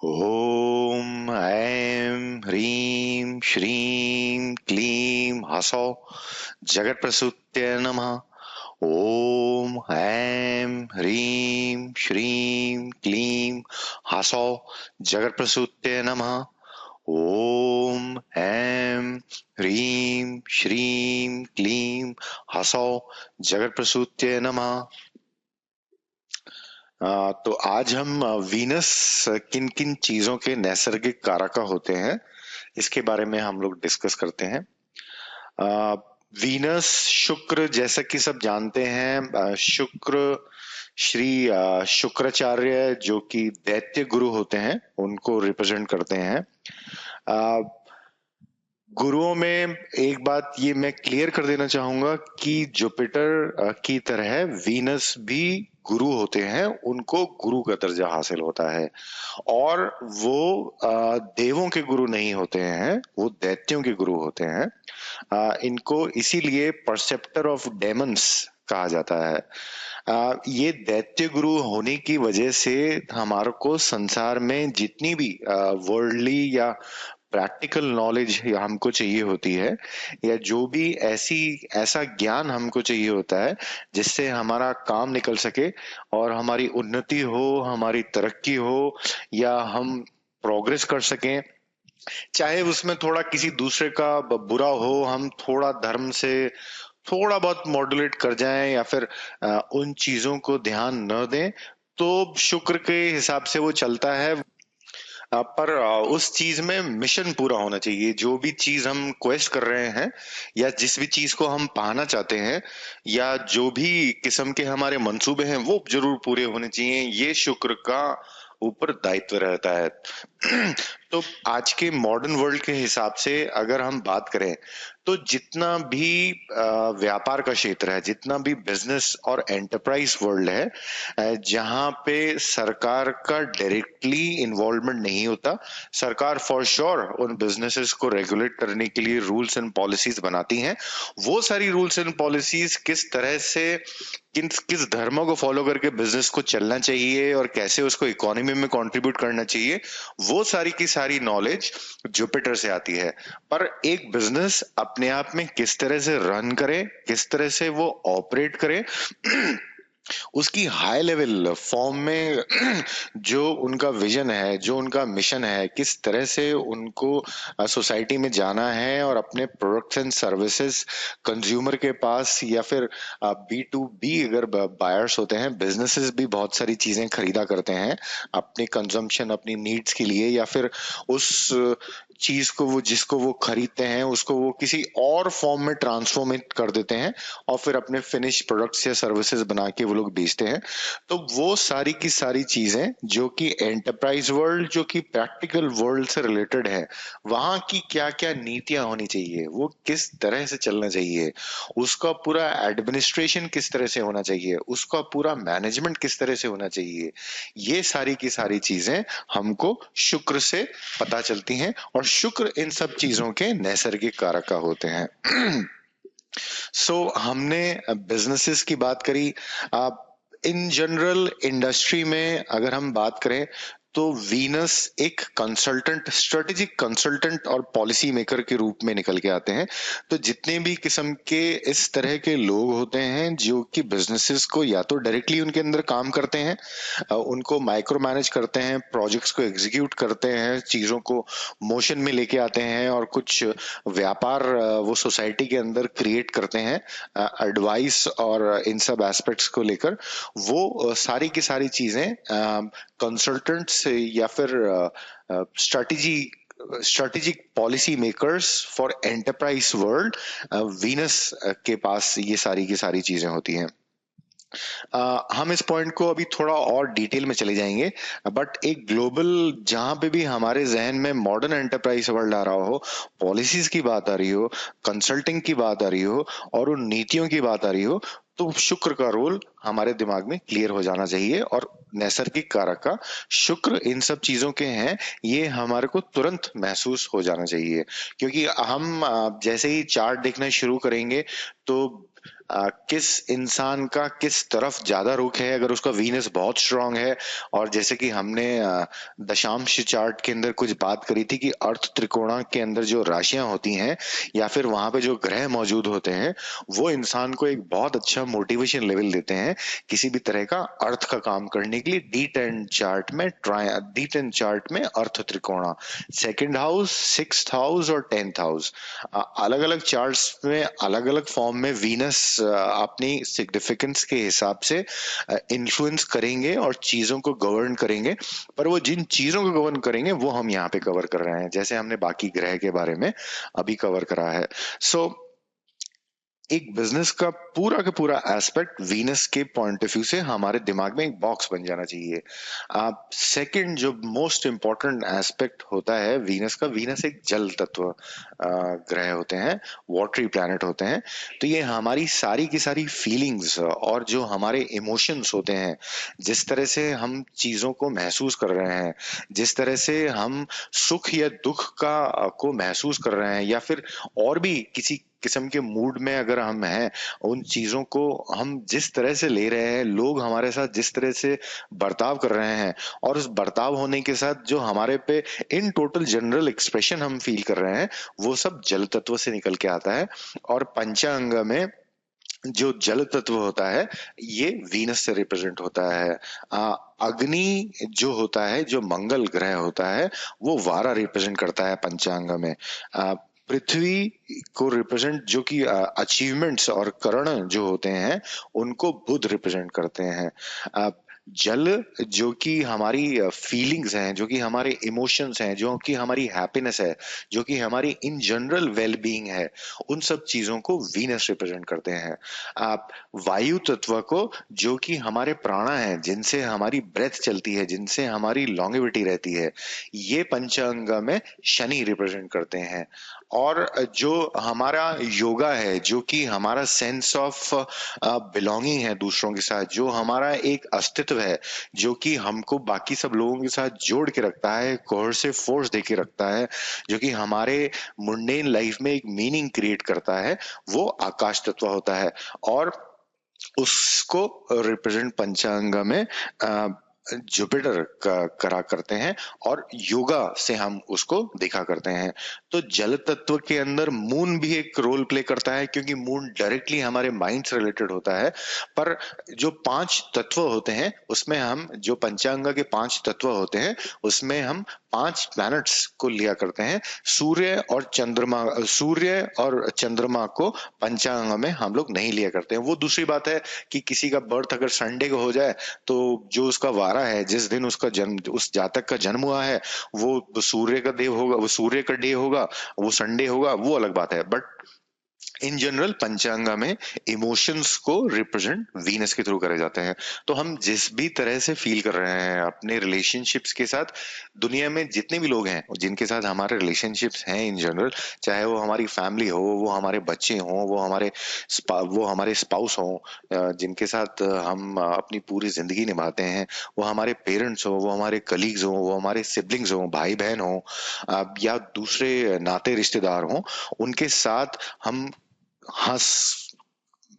ॐ ऐं ह्रीं श्रीं क्लीं ह्सौः जगत्प्रसूत्यै नमः। ॐ ऐं ह्रीं श्रीं क्लीं ह्सौः जगत्प्रसूत्यै नमः। ॐ ऐं ह्रीं श्रीं क्लीं ह्सौः जगत्प्रसूत्यै नमः। तो आज हम वीनस किन किन चीजों के नैसर्गिक कारक होते हैं इसके बारे में हम लोग डिस्कस करते हैं। वीनस शुक्र, जैसा कि सब जानते हैं, शुक्र श्री शुक्राचार्य जो कि दैत्य गुरु होते हैं उनको रिप्रेजेंट करते हैं। गुरुओं में एक बात ये मैं क्लियर कर देना चाहूंगा कि जुपिटर की तरह वीनस भी गुरु होते हैं, उनको गुरु का दर्जा हासिल होता है और वो देवों के गुरु नहीं होते हैं, वो दैत्यों के गुरु होते हैं। इनको इसीलिए परसेप्टर ऑफ डेमंस कहा जाता है। ये दैत्य गुरु होने की वजह से हमारे को संसार में जितनी भी वर्ल्डली या प्रैक्टिकल नॉलेज हमको चाहिए होती है, या जो भी ऐसा ज्ञान हमको चाहिए होता है जिससे हमारा काम निकल सके और हमारी उन्नति हो, हमारी तरक्की हो, या हम प्रोग्रेस कर सकें, चाहे उसमें थोड़ा किसी दूसरे का बुरा हो, हम थोड़ा धर्म से थोड़ा बहुत मॉड्यूलेट कर जाएं या फिर उन चीजों को ध्यान न दें, तो शुक्र के हिसाब से वो चलता है। पर उस चीज में मिशन पूरा होना चाहिए। जो भी चीज हम क्वेस्ट कर रहे हैं या जिस भी चीज को हम पाना चाहते हैं या जो भी किस्म के हमारे मंसूबे हैं वो जरूर पूरे होने चाहिए। ये शुक्र का ऊपर दायित्व रहता है। तो आज के मॉडर्न वर्ल्ड के हिसाब से अगर हम बात करें तो जितना भी व्यापार का क्षेत्र है, जितना भी बिजनेस और एंटरप्राइज वर्ल्ड है, जहां पे सरकार का डायरेक्टली इन्वॉल्वमेंट नहीं होता, सरकार फॉर श्योर उन बिजनेसेस को रेगुलेट करने के लिए रूल्स एंड पॉलिसीज बनाती हैं। वो सारी रूल्स एंड पॉलिसीज किस तरह से किस किस धर्मों को फॉलो करके बिजनेस को चलना चाहिए और कैसे उसको इकोनॉमी में कंट्रीब्यूट करना चाहिए, वो सारी की सारी नॉलेज जुपिटर से आती है। पर एक बिजनेस अपने आप में किस तरह से रन करे, किस तरह से वो ऑपरेट करे, उसकी हाई लेवल फॉर्म में जो उनका विजन है, जो उनका मिशन है, किस तरह से उनको सोसाइटी में जाना है और अपने प्रोडक्ट्स एंड सर्विसेज कंज्यूमर के पास, या फिर बी टू बी अगर बायर्स होते हैं, बिजनेसेस भी बहुत सारी चीजें खरीदा करते हैं अपनी कंजम्पशन, अपनी नीड्स के लिए, या फिर उस चीज को वो जिसको वो खरीदते हैं उसको वो किसी और फॉर्म में ट्रांसफॉर्मेट कर देते हैं और फिर अपने फिनिश प्रोडक्ट्स या सर्विसेज बना के वो लोग बेचते हैं। तो वो सारी की सारी चीजें जो कि एंटरप्राइज वर्ल्ड, जो कि प्रैक्टिकल वर्ल्ड से रिलेटेड है, वहां की क्या क्या नीतियां होनी चाहिए, वो किस तरह से चलना चाहिए, उसका पूरा एडमिनिस्ट्रेशन किस तरह से होना चाहिए, उसका पूरा मैनेजमेंट किस तरह से होना चाहिए, ये सारी की सारी चीजें हमको शुक्र से पता चलती हैं और शुक्र इन सब चीजों के नैसर्गिक कारक होते हैं। हमने बिजनेसेस की बात करी। इन जनरल इंडस्ट्री में अगर हम बात करें तो वीनस एक कंसल्टेंट, स्ट्रेटेजिक कंसल्टेंट और पॉलिसी मेकर के रूप में निकल के आते हैं। तो जितने भी किस्म के इस तरह के लोग होते हैं जो कि बिजनेसेस को या तो डायरेक्टली उनके अंदर काम करते हैं, उनको माइक्रो मैनेज करते हैं, प्रोजेक्ट्स को एग्जीक्यूट करते हैं, चीजों को मोशन में लेके आते हैं और कुछ व्यापार वो सोसाइटी के अंदर क्रिएट करते हैं, एडवाइस और इन सब एस्पेक्ट्स को लेकर, वो सारी की सारी चीजें कंसल्टेंट्स या फिर strategic policy makers for enterprise world, Venus के पास ये सारी की सारी चीजें होती हैं। हम इस पॉइंट को अभी थोड़ा और डिटेल में चले जाएंगे, बट एक ग्लोबल जहां पे भी हमारे जहन में मॉडर्न एंटरप्राइज वर्ल्ड आ रहा हो, पॉलिसीज की बात आ रही हो, कंसल्टिंग की बात आ रही हो और उन नीतियों की बात आ रही हो, तो शुक्र का रोल हमारे दिमाग में क्लियर हो जाना चाहिए और नैसर्गिक कारक का शुक्र इन सब चीजों के हैं, ये हमारे को तुरंत महसूस हो जाना चाहिए। क्योंकि हम जैसे ही चार्ट देखना शुरू करेंगे तो किस इंसान का किस तरफ ज्यादा रुख है, अगर उसका वीनस बहुत स्ट्रांग है, और जैसे कि हमने दशांश चार्ट के अंदर कुछ बात करी थी कि अर्थ त्रिकोण के अंदर जो राशियां होती हैं या फिर वहां पे जो ग्रह मौजूद होते हैं, वो इंसान को एक बहुत अच्छा मोटिवेशन लेवल देते हैं किसी भी तरह का अर्थ का काम करने के लिए। डी10 चार्ट में अर्थ त्रिकोण, सेकंड हाउस, सिक्स्थ हाउस और 10th हाउस, अलग अलग चार्ट्स में अलग अलग फॉर्म में वीनस अपनी सिग्निफिकेंस के हिसाब से इन्फ्लुएंस करेंगे और चीजों को गवर्न करेंगे। पर वो जिन चीजों को गवर्न करेंगे वो हम यहाँ पे कवर कर रहे हैं, जैसे हमने बाकी ग्रह के बारे में अभी कवर करा है। सो एक बिजनेस का पूरा एस्पेक्ट वीनस के पॉइंट ऑफ व्यू से हमारे दिमाग में एक बॉक्स बन जाना चाहिए। आप सेकंड जो मोस्ट इंपॉर्टेंट एस्पेक्ट होता है वीनस का, वीनस एक जल तत्व ग्रह होते हैं, वाटरी प्लैनेट होते हैं। तो ये हमारी सारी की सारी फीलिंग्स और जो हमारे इमोशंस होते हैं, जिस तरह से हम चीजों को महसूस कर रहे हैं, जिस तरह से हम सुख या दुख का को महसूस कर रहे हैं, या फिर और भी किसी किस्म के मूड में अगर हम हैं, उन चीजों को हम जिस तरह से ले रहे हैं, लोग हमारे साथ जिस तरह से बर्ताव कर रहे हैं, और उस बर्ताव होने के साथ जो हमारे पे इन टोटल जनरल एक्सप्रेशन हम फील कर रहे हैं, वो सब जल तत्व से निकल के आता है। और पंचांग में जो जल तत्व होता है, ये वीनस से रिप्रेजेंट होता है। अग्नि जो होता है, जो मंगल ग्रह होता है, वो वारा रिप्रेजेंट करता है पंचांग में। पृथ्वी को रिप्रेजेंट, जो कि अचीवमेंट्स और करण जो होते हैं, उनको बुध रिप्रेजेंट करते हैं। जल जो कि हमारी फीलिंग्स हैं, जो कि हमारे इमोशंस हैं, जो कि हमारी हैप्पीनेस है, जो कि हमारी इन जनरल वेल बीइंग है, उन सब चीजों को वीनस रिप्रेजेंट करते हैं। आप वायु तत्व को, जो कि हमारे प्राणा हैं, जिनसे हमारी ब्रेथ चलती है, जिनसे हमारी लॉन्गेविटी रहती है, ये पंचांग में शनि रिप्रेजेंट करते हैं। और जो हमारा योगा है, जो कि हमारा सेंस ऑफ बिलोंगिंग है दूसरों के साथ, जो हमारा एक अस्तित्व है, जो कि हमको बाकी सब लोगों के साथ जोड़ के रखता है, कोहर्सिव फोर्स दे के रखता है, जो कि हमारे मुंडेन लाइफ में एक मीनिंग क्रिएट करता है, वो आकाश तत्व होता है। और उसको रिप्रेजेंट पंचांग में जुपिटर का करा करते हैं, और योगा से हम उसको देखा करते हैं। तो जल तत्व के अंदर मून भी एक रोल प्ले करता है, क्योंकि मून डायरेक्टली हमारे माइंड से रिलेटेड होता है। पर जो 5 तत्व होते हैं, उसमें हम जो पंचांग के 5 तत्व होते हैं, उसमें हम 5 प्लैनेट्स को लिया करते हैं। सूर्य और चंद्रमा को पंचांग में हम लोग नहीं लिया करते हैं। वो दूसरी बात है कि किसी का बर्थ अगर संडे को हो जाए, तो जो उसका वारा है, जिस दिन उसका जन्म, उस जातक का जन्म हुआ है, वो सूर्य का देव होगा, वो सूर्य का डे होगा, वो संडे होगा, वो अलग बात है। बट इन जनरल पंचांगा में इमोशंस को रिप्रेजेंट वीनस के थ्रू करे जाते हैं। तो हम जिस भी तरह से फील कर रहे हैं अपने रिलेशनशिप्स के साथ, दुनिया में जितने भी लोग हैं जिनके साथ हमारे रिलेशनशिप्स हैं इन जनरल, चाहे वो हमारी फैमिली हो, वो हमारे बच्चे हों, वो हमारे स्पाउस हों, जिनके साथ हम अपनी पूरी जिंदगी निभाते हैं, वो हमारे पेरेंट्स हो, वो हमारे कलीग्स हो, वो हमारे सिबलिंग्स हो, भाई बहन हो, या दूसरे नाते रिश्तेदार हों, उनके साथ हम हंस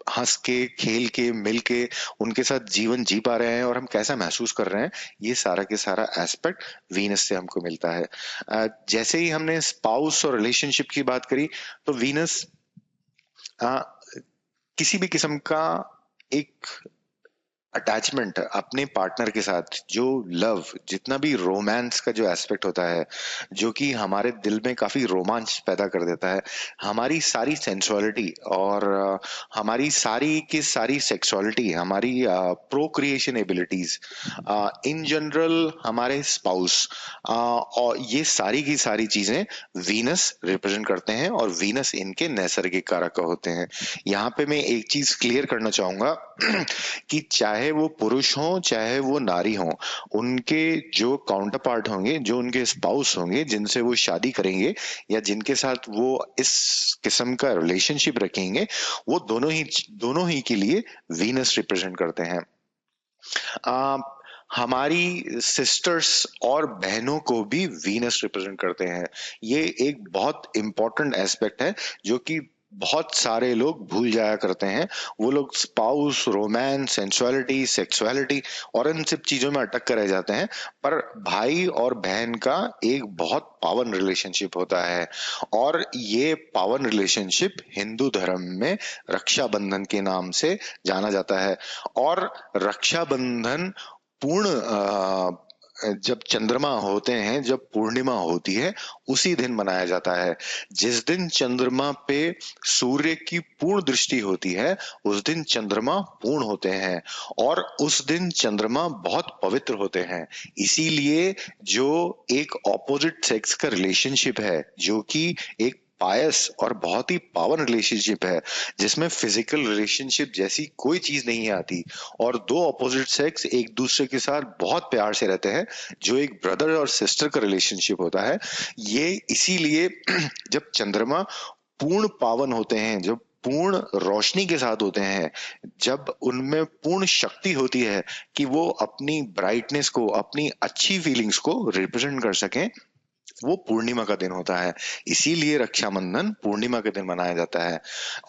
हंस के, खेल के, मिल के उनके साथ जीवन जी पा रहे हैं, और हम कैसा महसूस कर रहे हैं, ये सारा के सारा एस्पेक्ट वीनस से हमको मिलता है। जैसे ही हमने स्पाउस और रिलेशनशिप की बात करी, तो वीनस किसी भी किस्म का एक अटैचमेंट अपने पार्टनर के साथ, जो लव, जितना भी रोमांस का जो एस्पेक्ट होता है, जो कि हमारे दिल में काफी रोमांच पैदा कर देता है, हमारी सारी सेंसुअलिटी और हमारी सारी की सारी सेक्सुअलिटी, हमारी प्रोक्रिएशन एबिलिटीज, इन जनरल हमारे स्पाउस, और ये सारी की सारी चीजें वीनस रिप्रेजेंट करते हैं, और वीनस इनके नैसर्गिक कारक होते हैं। यहाँ पे मैं एक चीज क्लियर करना चाहूंगा कि चाहे वो पुरुष हो चाहे वो नारी हो, उनके जो काउंटर पार्ट होंगे, जो उनके स्पाउस होंगे, जिनसे वो शादी करेंगे या जिनके साथ वो इस किस्म का रिलेशनशिप रखेंगे, वो दोनों ही के लिए वीनस रिप्रेजेंट करते हैं। आ, हमारी सिस्टर्स और बहनों को भी वीनस रिप्रेजेंट करते हैं। ये एक बहुत इंपॉर्टेंट एस्पेक्ट है, जो कि बहुत सारे लोग भूल जाया करते हैं। वो लोग स्पाउस, रोमांस, सेंसुअलिटी, सेक्सुअलिटी और इन सब चीजों में अटक कर रह जाते हैं। पर भाई और बहन का एक बहुत पावन रिलेशनशिप होता है, और ये पावन रिलेशनशिप हिंदू धर्म में रक्षाबंधन के नाम से जाना जाता है। और रक्षाबंधन पूर्ण जब चंद्रमा होते हैं, जब पूर्णिमा होती है, उसी दिन मनाया जाता है। जिस दिन चंद्रमा पे सूर्य की पूर्ण दृष्टि होती है, उस दिन चंद्रमा पूर्ण होते हैं, और उस दिन चंद्रमा बहुत पवित्र होते हैं। इसीलिए जो एक ऑपोजिट सेक्स का रिलेशनशिप है, जो कि एक पायस और बहुत ही पावन रिलेशनशिप है, जिसमें फिजिकल रिलेशनशिप जैसी कोई चीज नहीं आती, और दो ऑपोजिट सेक्स एक दूसरे के साथ बहुत प्यार से रहते हैं, जो एक ब्रदर और सिस्टर का रिलेशनशिप होता है। ये इसीलिए जब चंद्रमा पूर्ण पावन होते हैं, जब पूर्ण रोशनी के साथ होते हैं, जब उनमें पूर्ण शक्ति होती है कि वो अपनी ब्राइटनेस को, अपनी अच्छी फीलिंग्स को रिप्रेजेंट कर सकें, वो पूर्णिमा का दिन होता है। इसीलिए रक्षाबंधन पूर्णिमा के दिन मनाया जाता है।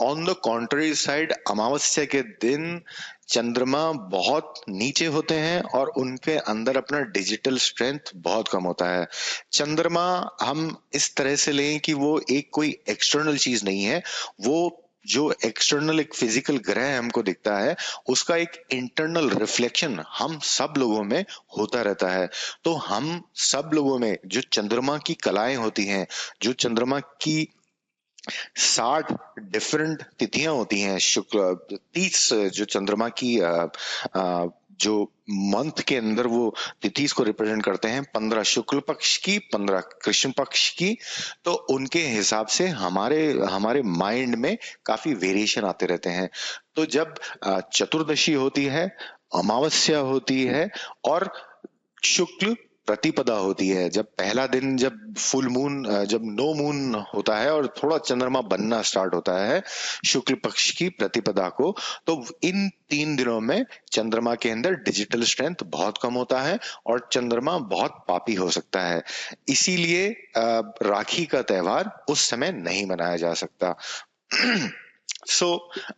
ऑन द कॉन्ट्ररी साइड, अमावस्या के दिन चंद्रमा बहुत नीचे होते हैं, और उनके अंदर अपना डिजिटल स्ट्रेंथ बहुत कम होता है। चंद्रमा हम इस तरह से लें कि वो एक कोई एक्सटर्नल चीज नहीं है। वो जो एक्सटर्नल एक फिजिकल ग्रह हमको दिखता है, उसका एक इंटरनल रिफ्लेक्शन हम सब लोगों में होता रहता है। तो हम सब लोगों में जो चंद्रमा की कलाएं होती हैं, जो चंद्रमा की 60 डिफरेंट तिथियां होती हैं, शुक्ल 30 जो चंद्रमा की जो मंथ के अंदर वो तिथि को रिप्रेजेंट करते हैं, 15 शुक्ल पक्ष की, 15 कृष्ण पक्ष की। तो उनके हिसाब से हमारे हमारे माइंड में काफी वेरिएशन आते रहते हैं। तो जब चतुर्दशी होती है, अमावस्या होती है, और शुक्ल प्रतिपदा होती है, जब पहला दिन, जब फुल मून, जब नो मून होता है और थोड़ा चंद्रमा बनना स्टार्ट होता है शुक्ल पक्ष की प्रतिपदा को, तो इन 3 दिनों में चंद्रमा के अंदर डिजिटल स्ट्रेंथ बहुत कम होता है, और चंद्रमा बहुत पापी हो सकता है। इसीलिए राखी का त्योहार उस समय नहीं मनाया जा सकता। सो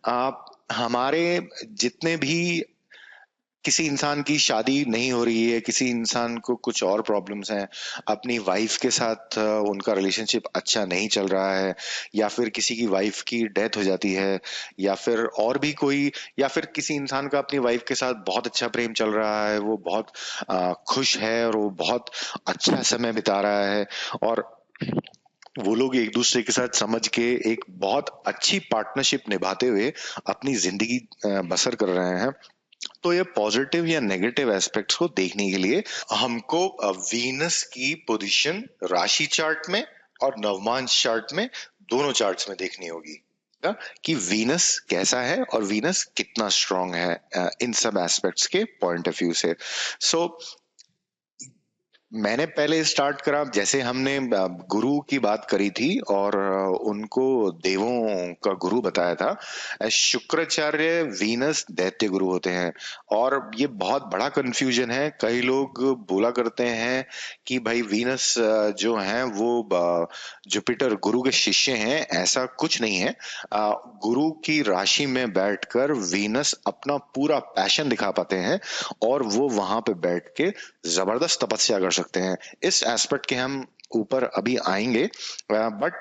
आप हमारे जितने भी, किसी इंसान की शादी नहीं हो रही है, किसी इंसान को कुछ और प्रॉब्लम्स हैं, अपनी वाइफ के साथ उनका रिलेशनशिप अच्छा नहीं चल रहा है, या फिर किसी की वाइफ की डेथ हो जाती है, या फिर और भी कोई, या फिर किसी इंसान का अपनी वाइफ के साथ बहुत अच्छा प्रेम चल रहा है, वो बहुत खुश है और वो बहुत अच्छा समय बिता रहा है, और वो लोग एक दूसरे के साथ समझ के एक बहुत अच्छी पार्टनरशिप निभाते हुए अपनी जिंदगी बसर कर रहे हैं। तो ये पॉजिटिव या नेगेटिव एस्पेक्ट्स को देखने के लिए हमको वीनस की पोजीशन राशि चार्ट में और नवमांश चार्ट में, दोनों चार्ट्स में देखनी होगी, कि वीनस कैसा है और वीनस कितना स्ट्रांग है इन सब एस्पेक्ट्स के पॉइंट ऑफ व्यू से। सो मैंने पहले स्टार्ट करा, जैसे हमने गुरु की बात करी थी और उनको देवों का गुरु बताया था। शुक्राचार्य वीनस दैत्य गुरु होते हैं, और ये बहुत बड़ा कंफ्यूजन है। कई लोग बोला करते हैं कि भाई वीनस जो हैं वो जुपिटर गुरु के शिष्य हैं। ऐसा कुछ नहीं है। गुरु की राशि में बैठकर वीनस अपना पूरा पैशन दिखा पाते हैं, और वो वहां पे बैठ के जबरदस्त तपस्या कर सकते हैं। इस एस्पेक्ट के हम ऊपर अभी आएंगे, बट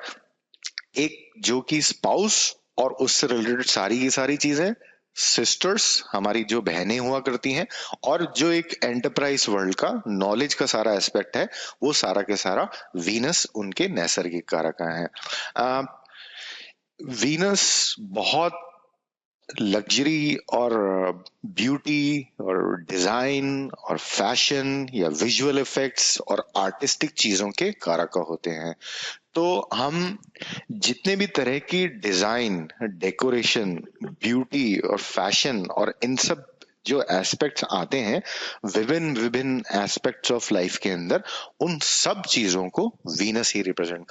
एक जो कि स्पाउस और उससे रिलेटेड सारी की सारी चीजें, सिस्टर्स हमारी जो बहनें हुआ करती हैं, और जो एक एंटरप्राइज वर्ल्ड का नॉलेज का सारा एस्पेक्ट है, वो सारा के सारा वीनस उनके नैसर्गिक कारक हैं। वीनस बहुत लग्जरी और ब्यूटी और डिजाइन और फैशन या विजुअल इफेक्ट्स और आर्टिस्टिक चीजों के कारक होते हैं। तो हम जितने भी तरह की डिजाइन, डेकोरेशन, ब्यूटी और फैशन और इन सब जो एस्पेक्ट्स आते हैं विभिन्न विभिन्न एस्पेक्ट्स ऑफ लाइफ के अंदर, उन सब चीजों को वीनस ही रिप्रेजेंट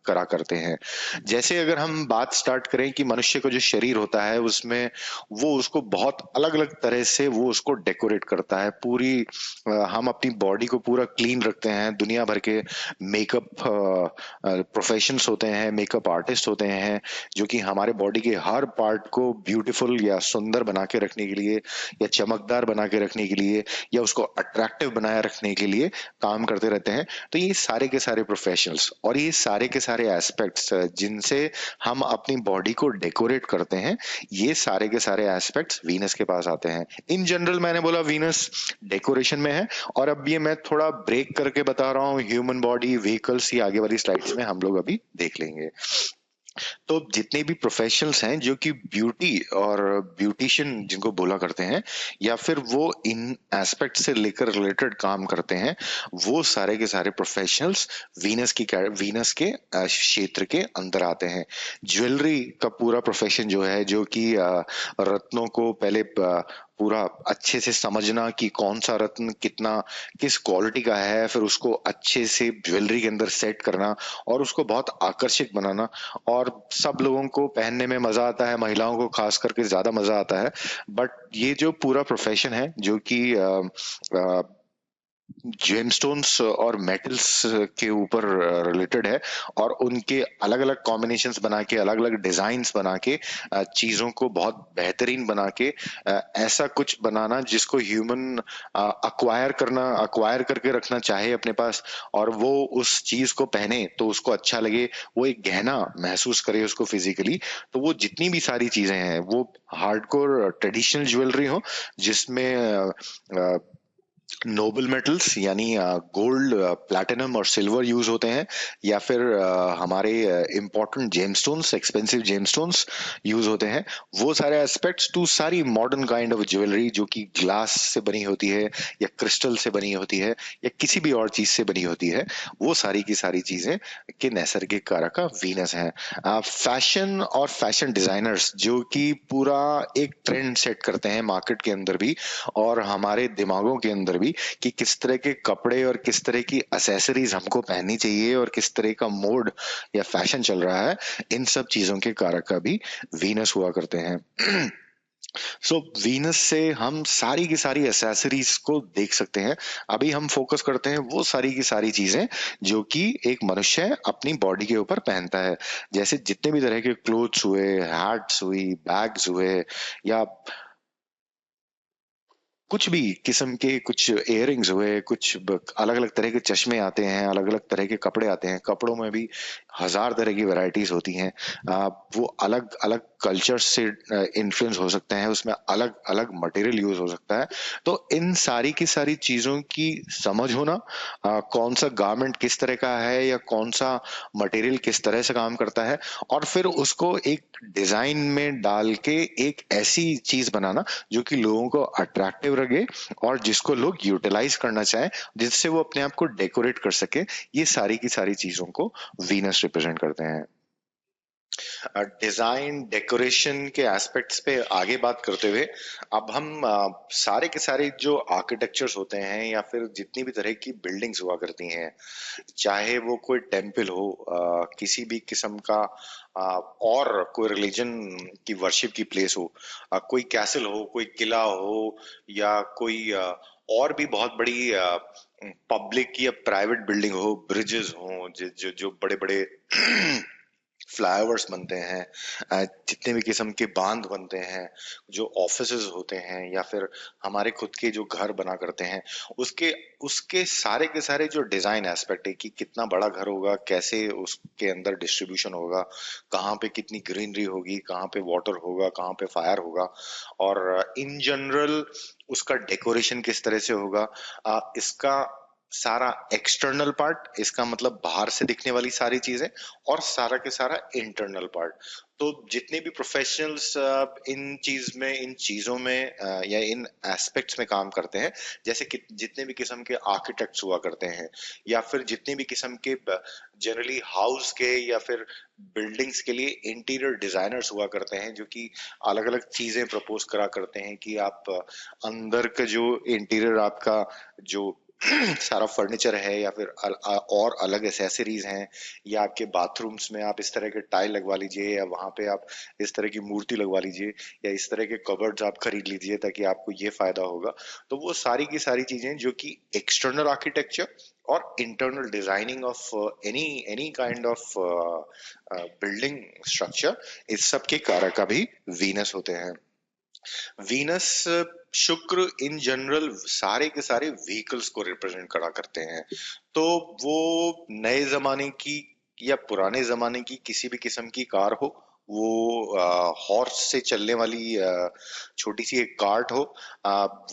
करा करते हैं। जैसे अगर हम बात स्टार्ट करें कि मनुष्य का जो शरीर होता है उसमें वो उसको बहुत अलग अलग तरह से वो उसको डेकोरेट करता है। पूरी हम अपनी बॉडी को पूरा क्लीन रखते हैं। दुनिया भर के मेकअप प्रोफेशंस होते हैं, मेकअप आर्टिस्ट होते हैं, जो कि हमारे बॉडी के हर पार्ट को ब्यूटीफुल या सुंदर बना के रखने के लिए, या चमकदार बना के रखने के लिए, या उसको अट्रैक्टिव बनाए रखने के लिए काम करते रहते हैं। तो ये सारे के सारे प्रोफेशनल्स और ये सारे के सारे एस्पेक्ट्स जिनसे हम अपनी बॉडी को डेकोरेट करते हैं, ये सारे के सारे एस्पेक्ट्स वीनस के पास आते हैं। इन जनरल मैंने बोला वीनस डेकोरेशन में है, और अब ये मैं थोड़ा ब्रेक करके बता रहा हूँ ह्यूमन बॉडी, व्हीकल्स, ये आगे वाली स्लाइड्स में हम लोग अभी देख लेंगे। तो जितने भी प्रोफेशनल्स हैं जो कि ब्यूटी और ब्यूटिशियन जिनको बोला करते हैं, या फिर वो इन एस्पेक्ट से लेकर रिलेटेड काम करते हैं, वो सारे के सारे प्रोफेशनल्स वीनस के क्षेत्र के अंदर आते हैं। ज्वेलरी का पूरा प्रोफेशन जो है, जो कि रत्नों को पहले पूरा अच्छे से समझना कि कौन सा रत्न कितना किस क्वालिटी का है, फिर उसको अच्छे से ज्वेलरी के अंदर सेट करना और उसको बहुत आकर्षक बनाना, और सब लोगों को पहनने में मजा आता है, महिलाओं को खास करके ज्यादा मजा आता है। बट ये जो पूरा प्रोफेशन है जो कि जेमस्टोन्स और मेटल्स के ऊपर रिलेटेड है, और उनके अलग अलग कॉम्बिनेशंस बना के, अलग अलग डिजाइन्स बना के, चीजों को बहुत बेहतरीन बना के, ऐसा कुछ बनाना जिसको ह्यूमन अक्वायर करके रखना चाहे अपने पास, और वो उस चीज को पहने तो उसको अच्छा लगे, वो एक गहना महसूस करे उसको फिजिकली। तो वो जितनी भी सारी चीजें हैं, वो हार्डकोर ट्रेडिशनल ज्वेलरी हो जिसमें नोबल मेटल्स यानी गोल्ड, प्लैटिनम और सिल्वर यूज होते हैं, या फिर हमारे important gemstones, expensive gemstones use होते हैं। वो सारे एस्पेक्ट्स टू सारी मॉडर्न काइंड ऑफ ज्वेलरी जो कि ग्लास से बनी होती है, या क्रिस्टल से बनी होती है, या किसी भी और चीज से बनी होती है, वो सारी की सारी चीजें के नैसर्गिक कारक वीनस हैं। फैशन और फैशन डिजाइनर्स जो कि पूरा एक ट्रेंड सेट करते हैं मार्केट के अंदर भी और हमारे दिमागों के अंदर भी, कि किस तरह के कपड़े और किस तरह की एसेसरीज हमको पहननी चाहिए और किस तरह का मोड या फैशन चल रहा है, इन सब चीजों के कारक का भी वीनस हुआ करते हैं। सो वीनस से हम सारी की सारी एसेसरीज को देख सकते हैं। अभी हम फोकस करते हैं वो सारी की सारी चीजें जो कि एक मनुष्य अपनी बॉडी के ऊपर पहनता है। जैसे जितने भी तरह के क्लोथ्स हुए, हैट्स हुई, बैग्स हुए, या कुछ भी किस्म के कुछ इयररिंग्स हुए, कुछ अलग अलग तरह के चश्मे आते हैं, अलग अलग तरह के कपड़े आते हैं। कपड़ों में भी हजार तरह की वैरायटीज होती हैं। वो अलग अलग कल्चर से इन्फ्लुएंस हो सकते हैं, उसमें अलग अलग मटेरियल यूज हो सकता है। तो इन सारी की सारी चीजों की समझ होना, कौन सा गारमेंट किस तरह का है या कौन सा मटेरियल किस तरह से काम करता है, और फिर उसको एक डिजाइन में डाल के एक ऐसी चीज बनाना जो कि लोगों को अट्रैक्टिव लगे और जिसको लोग यूटिलाइज करना चाहें, जिससे वो अपने आप को डेकोरेट कर सके, ये सारी की सारी चीजों को वीनस रिप्रेजेंट करते हैं। डिजाइन डेकोरेशन के एस्पेक्ट्स पे आगे बात करते हुए, अब हम सारे के सारे जो आर्किटेक्चर्स होते हैं या फिर जितनी भी तरह की बिल्डिंग्स हुआ करती हैं, चाहे वो कोई टेम्पल हो, किसी भी किस्म का और कोई रिलीजन की वर्शिप की प्लेस हो, कोई कैसल हो, कोई किला हो, या कोई और भी बहुत बड़ी पब्लिक या प्राइवेट बिल्डिंग हो, ब्रिजेस हो, जो जो बड़े बड़े फ्लाईओवर्स बनते हैं, जितने भी किस्म के बांध बनते हैं, जो ऑफिसेज होते हैं, या फिर हमारे खुद के जो घर बना करते हैं, उसके उसके सारे के सारे जो डिजाइन एस्पेक्ट है कि कितना बड़ा घर होगा, कैसे उसके अंदर डिस्ट्रीब्यूशन होगा, कहाँ पे कितनी ग्रीनरी होगी, कहाँ पे वाटर होगा, कहाँ पे फायर होगा, और इन जनरल उसका डेकोरेशन किस तरह से होगा, इसका सारा एक्सटर्नल पार्ट, इसका मतलब बाहर से दिखने वाली सारी चीजें, और सारा के सारा इंटरनल पार्ट। तो जितने भी प्रोफेशनल्स इन चीजों में या इन एस्पेक्ट्स में काम करते हैं, जैसे कि जितने भी किस्म के आर्किटेक्ट्स हुआ करते हैं, या फिर जितने भी किस्म के जनरली हाउस के या फिर बिल्डिंग्स के लिए इंटीरियर डिजाइनर्स हुआ करते हैं, जो कि अलग अलग चीजें प्रपोज करा करते हैं कि आप अंदर का जो इंटीरियर आपका जो सारा फर्नीचर है, या फिर और अलग एसेसरीज हैं, या आपके बाथरूम्स में आप इस तरह के टाइल लगवा लीजिए, या वहां पे आप इस तरह की मूर्ति लगवा लीजिए, या इस तरह के कबर्ड्स आप खरीद लीजिए ताकि आपको ये फायदा होगा। तो वो सारी की सारी चीजें जो कि एक्सटर्नल आर्किटेक्चर और internal designing of any any kind of building structure, इस सब के कारक का भी वीनस होते हैं। वीनस, शुक्र इन जनरल सारे के सारे व्हीकल्स को रिप्रेजेंट करा करते हैं। तो वो नए जमाने की या पुराने जमाने की किसी भी किस्म की कार हो, वो हॉर्स से चलने वाली छोटी सी एक कार्ट हो,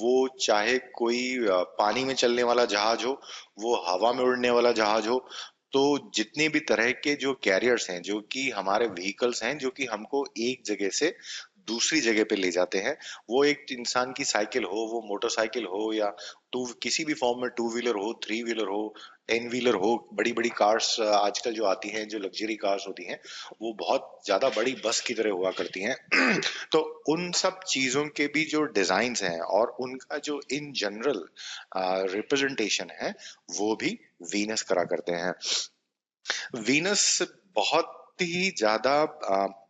वो चाहे कोई पानी में चलने वाला जहाज हो, वो हवा में उड़ने वाला जहाज हो, तो जितने भी तरह के जो कैरियर्स हैं, जो कि हमारे व्हीकल्स हैं, जो कि हमको एक जगह से दूसरी जगह पे ले जाते हैं, वो एक इंसान की साइकिल हो, वो मोटरसाइकिल हो, या टू किसी भी फॉर्म में, टू व्हीलर हो, थ्री व्हीलर हो, टेन व्हीलर हो, बड़ी बड़ी कार्स आजकल जो आती हैं, जो लग्जरी कार्स होती हैं, वो बहुत ज्यादा बड़ी बस की तरह हुआ करती हैं। तो उन सब चीजों के भी जो डिजाइन्स हैं और उनका जो इन जनरल रिप्रेजेंटेशन है, वो भी वीनस करा करते हैं। वीनस बहुत ही ज्यादा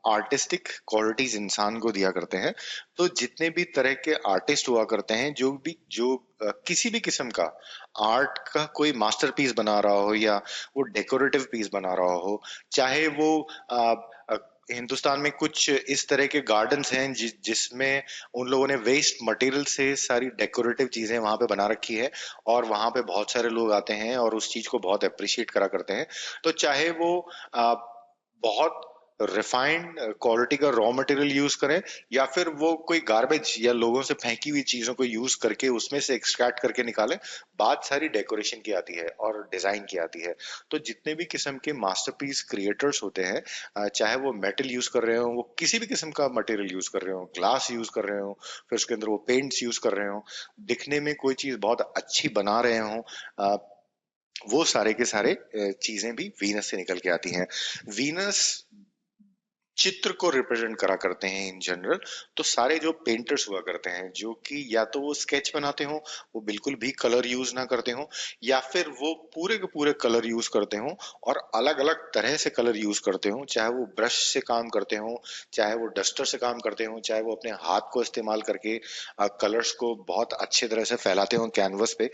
आर्टिस्टिक क्वालिटीज इंसान को दिया करते हैं। तो जितने भी तरह के आर्टिस्ट हुआ करते हैं, जो किसी भी किस्म का आर्ट का कोई मास्टरपीस बना रहा हो, या वो डेकोरेटिव पीस बना रहा हो, चाहे वो अ, हिंदुस्तान में कुछ इस तरह के गार्डन्स हैं जिसमें उन लोगों ने वेस्ट मटेरियल से सारी डेकोरेटिव चीजें वहां पे बना रखी है, और वहां पे बहुत सारे लोग आते हैं और उस चीज को बहुत अप्रिशिएट करा करते हैं। तो चाहे वो बहुत रिफाइंड क्वालिटी का रॉ मटेरियल यूज करें, या फिर वो कोई गार्बेज या लोगों से फेंकी हुई चीजों को यूज करके उसमें से एक्सट्रैक्ट करके निकालें, बात सारी डेकोरेशन की आती है और डिजाइन की आती है। तो जितने भी किस्म के मास्टरपीस क्रिएटर्स होते हैं, चाहे वो मेटल यूज कर रहे हो, वो किसी भी किस्म का मटेरियल यूज कर रहे हो, ग्लास यूज कर रहे हो, फिर उसके अंदर वो पेंट्स यूज कर रहे हो, दिखने में कोई चीज बहुत अच्छी बना रहे हो, वो सारे के सारे चीजें भी वीनस से निकल के आती हैं। वीनस चित्र को रिप्रेजेंट करा करते हैं इन जनरल। तो सारे जो पेंटर्स हुआ करते हैं, जो कि या तो वो स्केच बनाते हो, वो बिल्कुल भी कलर यूज ना करते हो, या फिर वो पूरे के पूरे कलर यूज करते हो, और अलग अलग तरह से कलर यूज करते हो, चाहे वो ब्रश से काम करते हो, चाहे वो डस्टर से काम करते हो, चाहे वो अपने हाथ को इस्तेमाल करके कलर्स को बहुत अच्छे तरह से फैलाते हो कैनवस पे,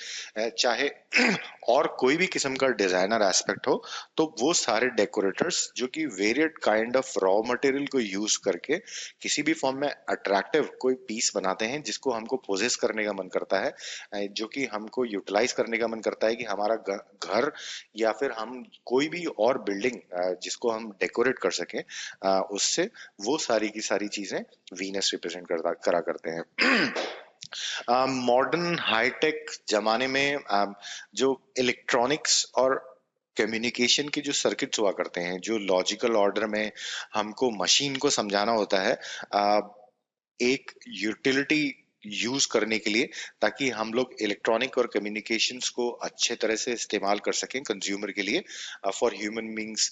चाहे और कोई भी किस्म का डिजाइनर एस्पेक्ट हो, तो वो सारे डेकोरेटर्स जो कि varied kind of raw material को यूज करके किसी भी फॉर्म में अट्रैक्टिव कोई पीस बनाते हैं, जिसको हमको पोजेस करने का मन करता है, जो कि हमको यूटिलाइज करने का मन करता है, कि हमारा घर या फिर हम कोई भी और बिल्डिंग जिसको हम डेकोरेट कर सकें, उससे वो सारी की सारी चीजें वीनस रिप्रेजेंट करा करते हैं। मॉडर्न हाईटेक जमाने में जो इलेक्ट्रॉनिक्स और कम्युनिकेशन के जो सर्किट्स हुआ करते हैं, जो लॉजिकल ऑर्डर में हमको मशीन को समझाना होता है, अ, एक यूटिलिटी यूज करने के लिए, ताकि हम लोग इलेक्ट्रॉनिक और कम्युनिकेशंस को अच्छे तरह से इस्तेमाल कर सकें कंज्यूमर के लिए, for human beings,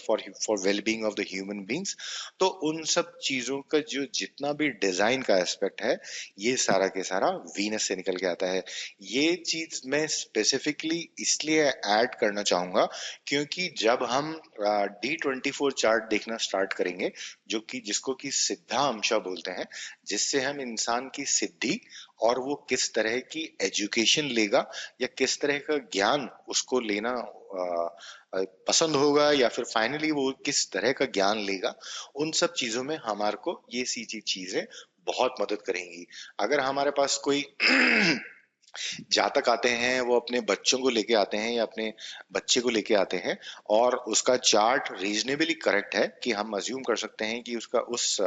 for for well being of the human beings. तो उन सब चीजों का जो जितना भी डिजाइन का एस्पेक्ट है, ये सारा के सारा वीनस से निकल के आता है। ये चीज मैं स्पेसिफिकली इसलिए ऐड करना चाहूंगा, क्योंकि जब हम D24 चार्ट देखना स्टार्ट करेंगे, जो कि जिसको कि सिद्धा अंशा बोलते हैं, जिससे हम इंसान की सिद्धि और वो किस तरह की एजुकेशन लेगा, या किस तरह का ज्ञान उसको लेना पसंद होगा, या फिर फाइनली वो किस तरह का ज्ञान लेगा, उन सब चीजों में हमारे को ये सी चीजें बहुत मदद करेंगी। अगर हमारे पास कोई जातक आते हैं, वो अपने बच्चों को लेके आते हैं या अपने बच्चे को लेके आते हैं, और उसका चार्ट रीजनेबली करेक्ट है, कि हम अज्यूम कर सकते हैं कि उसका उस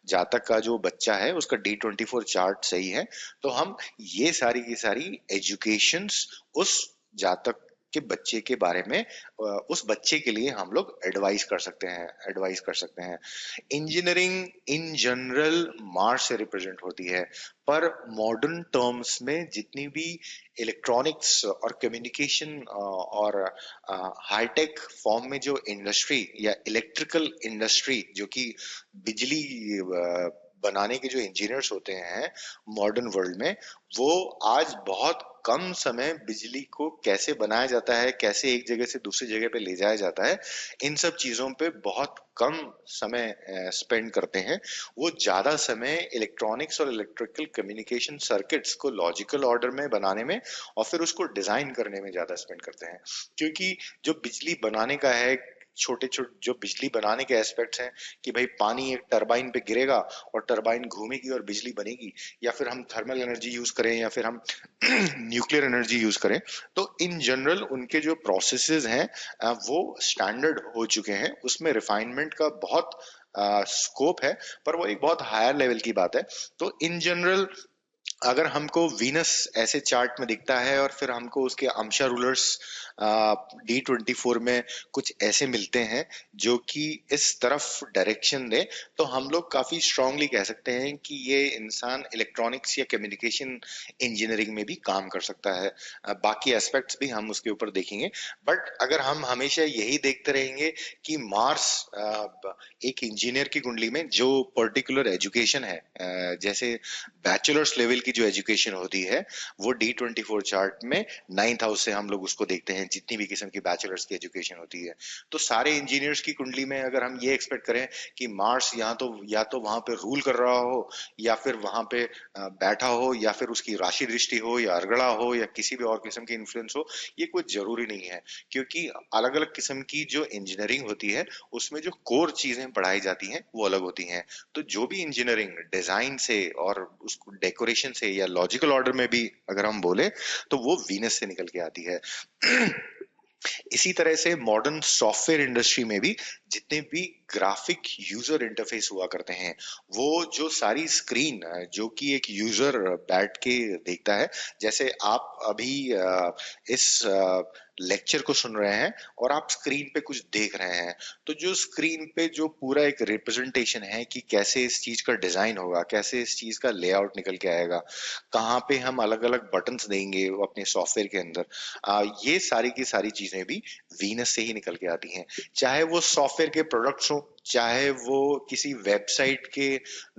जातक का जो बच्चा है उसका D24 चार्ट सही है, तो हम ये सारी की सारी एजुकेशंस उस जातक के बच्चे के बारे में उस बच्चे के लिए हम लोग एडवाइस कर सकते हैं। इंजीनियरिंग इन जनरल मार्स से रिप्रेजेंट होती है, पर मॉडर्न टर्म्स में जितनी भी इलेक्ट्रॉनिक्स और कम्युनिकेशन और हाईटेक फॉर्म में जो इंडस्ट्री या इलेक्ट्रिकल इंडस्ट्री जो कि बिजली बनाने के जो इंजीनियर्स होते हैं मॉडर्न वर्ल्ड में, वो आज बहुत कम समय बिजली को कैसे बनाया जाता है, कैसे एक जगह से दूसरी जगह पे ले जाया जाता है, इन सब चीजों पे बहुत कम समय स्पेंड करते हैं। वो ज्यादा समय इलेक्ट्रॉनिक्स और इलेक्ट्रिकल कम्युनिकेशन सर्किट्स को लॉजिकल ऑर्डर में बनाने में और फिर उसको डिजाइन करने में ज्यादा स्पेंड करते हैं। क्योंकि जो बिजली बनाने का है, छोटे छोटे जो बिजली बनाने के एस्पेक्ट्स हैं कि भाई पानी एक टरबाइन पे गिरेगा और टरबाइन घूमेगी और बिजली बनेगी, या फिर हम थर्मल एनर्जी यूज करें या फिर हम न्यूक्लियर एनर्जी यूज करें, तो इन जनरल उनके जो प्रोसेसेस हैं वो स्टैंडर्ड हो चुके हैं, उसमें रिफाइनमेंट का बहुत स्कोप है, पर वो एक बहुत हायर लेवल की बात है। तो इन जनरल अगर हमको वीनस ऐसे चार्ट में दिखता है और फिर हमको उसके अंशा रूलर्स D24 में कुछ ऐसे मिलते हैं जो कि इस तरफ डायरेक्शन दे, तो हम लोग काफी स्ट्रांगली कह सकते हैं कि ये इंसान इलेक्ट्रॉनिक्स या कम्युनिकेशन इंजीनियरिंग में भी काम कर सकता है। बाकी एस्पेक्ट्स भी हम उसके ऊपर देखेंगे, बट अगर हम हमेशा यही देखते रहेंगे कि मार्स एक इंजीनियर की कुंडली में जो पर्टिकुलर एजुकेशन है, जैसे बैचलर्स लेवल की जो एजुकेशन होती है, वो D24 चार्ट में 9th हाउस से हम लोग उसको देखते हैं, जितनी भी किस्म की बैचलर्स की एजुकेशन होती है। तो सारे इंजीनियर्स की कुंडली में अगर हम ये एक्सपेक्ट करें कि मार्स यहाँ तो या तो वहां पे रूल कर रहा हो, या फिर वहां पे बैठा हो, या फिर उसकी राशि दृष्टि हो या अरगड़ा हो या किसी भी और किस्म की इन्फ्लुएंस हो, ये कोई जरूरी नहीं है। क्योंकि अलग अलग किस्म की जो इंजीनियरिंग होती है उसमें जो कोर चीजें पढ़ाई जाती हैं वो अलग होती हैं। तो जो भी इंजीनियरिंग डिजाइन से और उसको डेकोरेशन से या लॉजिकल ऑर्डर में भी अगर हम बोले, तो वो वीनस से निकल के आती है। इसी तरह से मॉडर्न सॉफ्टवेयर इंडस्ट्री में भी जितने भी ग्राफिक यूजर इंटरफेस हुआ करते हैं, वो जो सारी स्क्रीन जो कि एक यूजर बैठ के देखता है, जैसे आप अभी इस लेक्चर को सुन रहे हैं और आप स्क्रीन पे कुछ देख रहे हैं, तो जो स्क्रीन पे जो पूरा एक रिप्रेजेंटेशन है कि कैसे इस चीज का डिजाइन होगा, कैसे इस चीज का लेआउट निकल के आएगा, कहाँ पे हम अलग अलग बटन्स देंगे वो अपने सॉफ्टवेयर के अंदर, ये सारी की सारी चीजें भी वीनस से ही निकल के आती हैं। चाहे वो सॉफ्टवेयर के प्रोडक्ट्स हो, चाहे वो किसी वेबसाइट के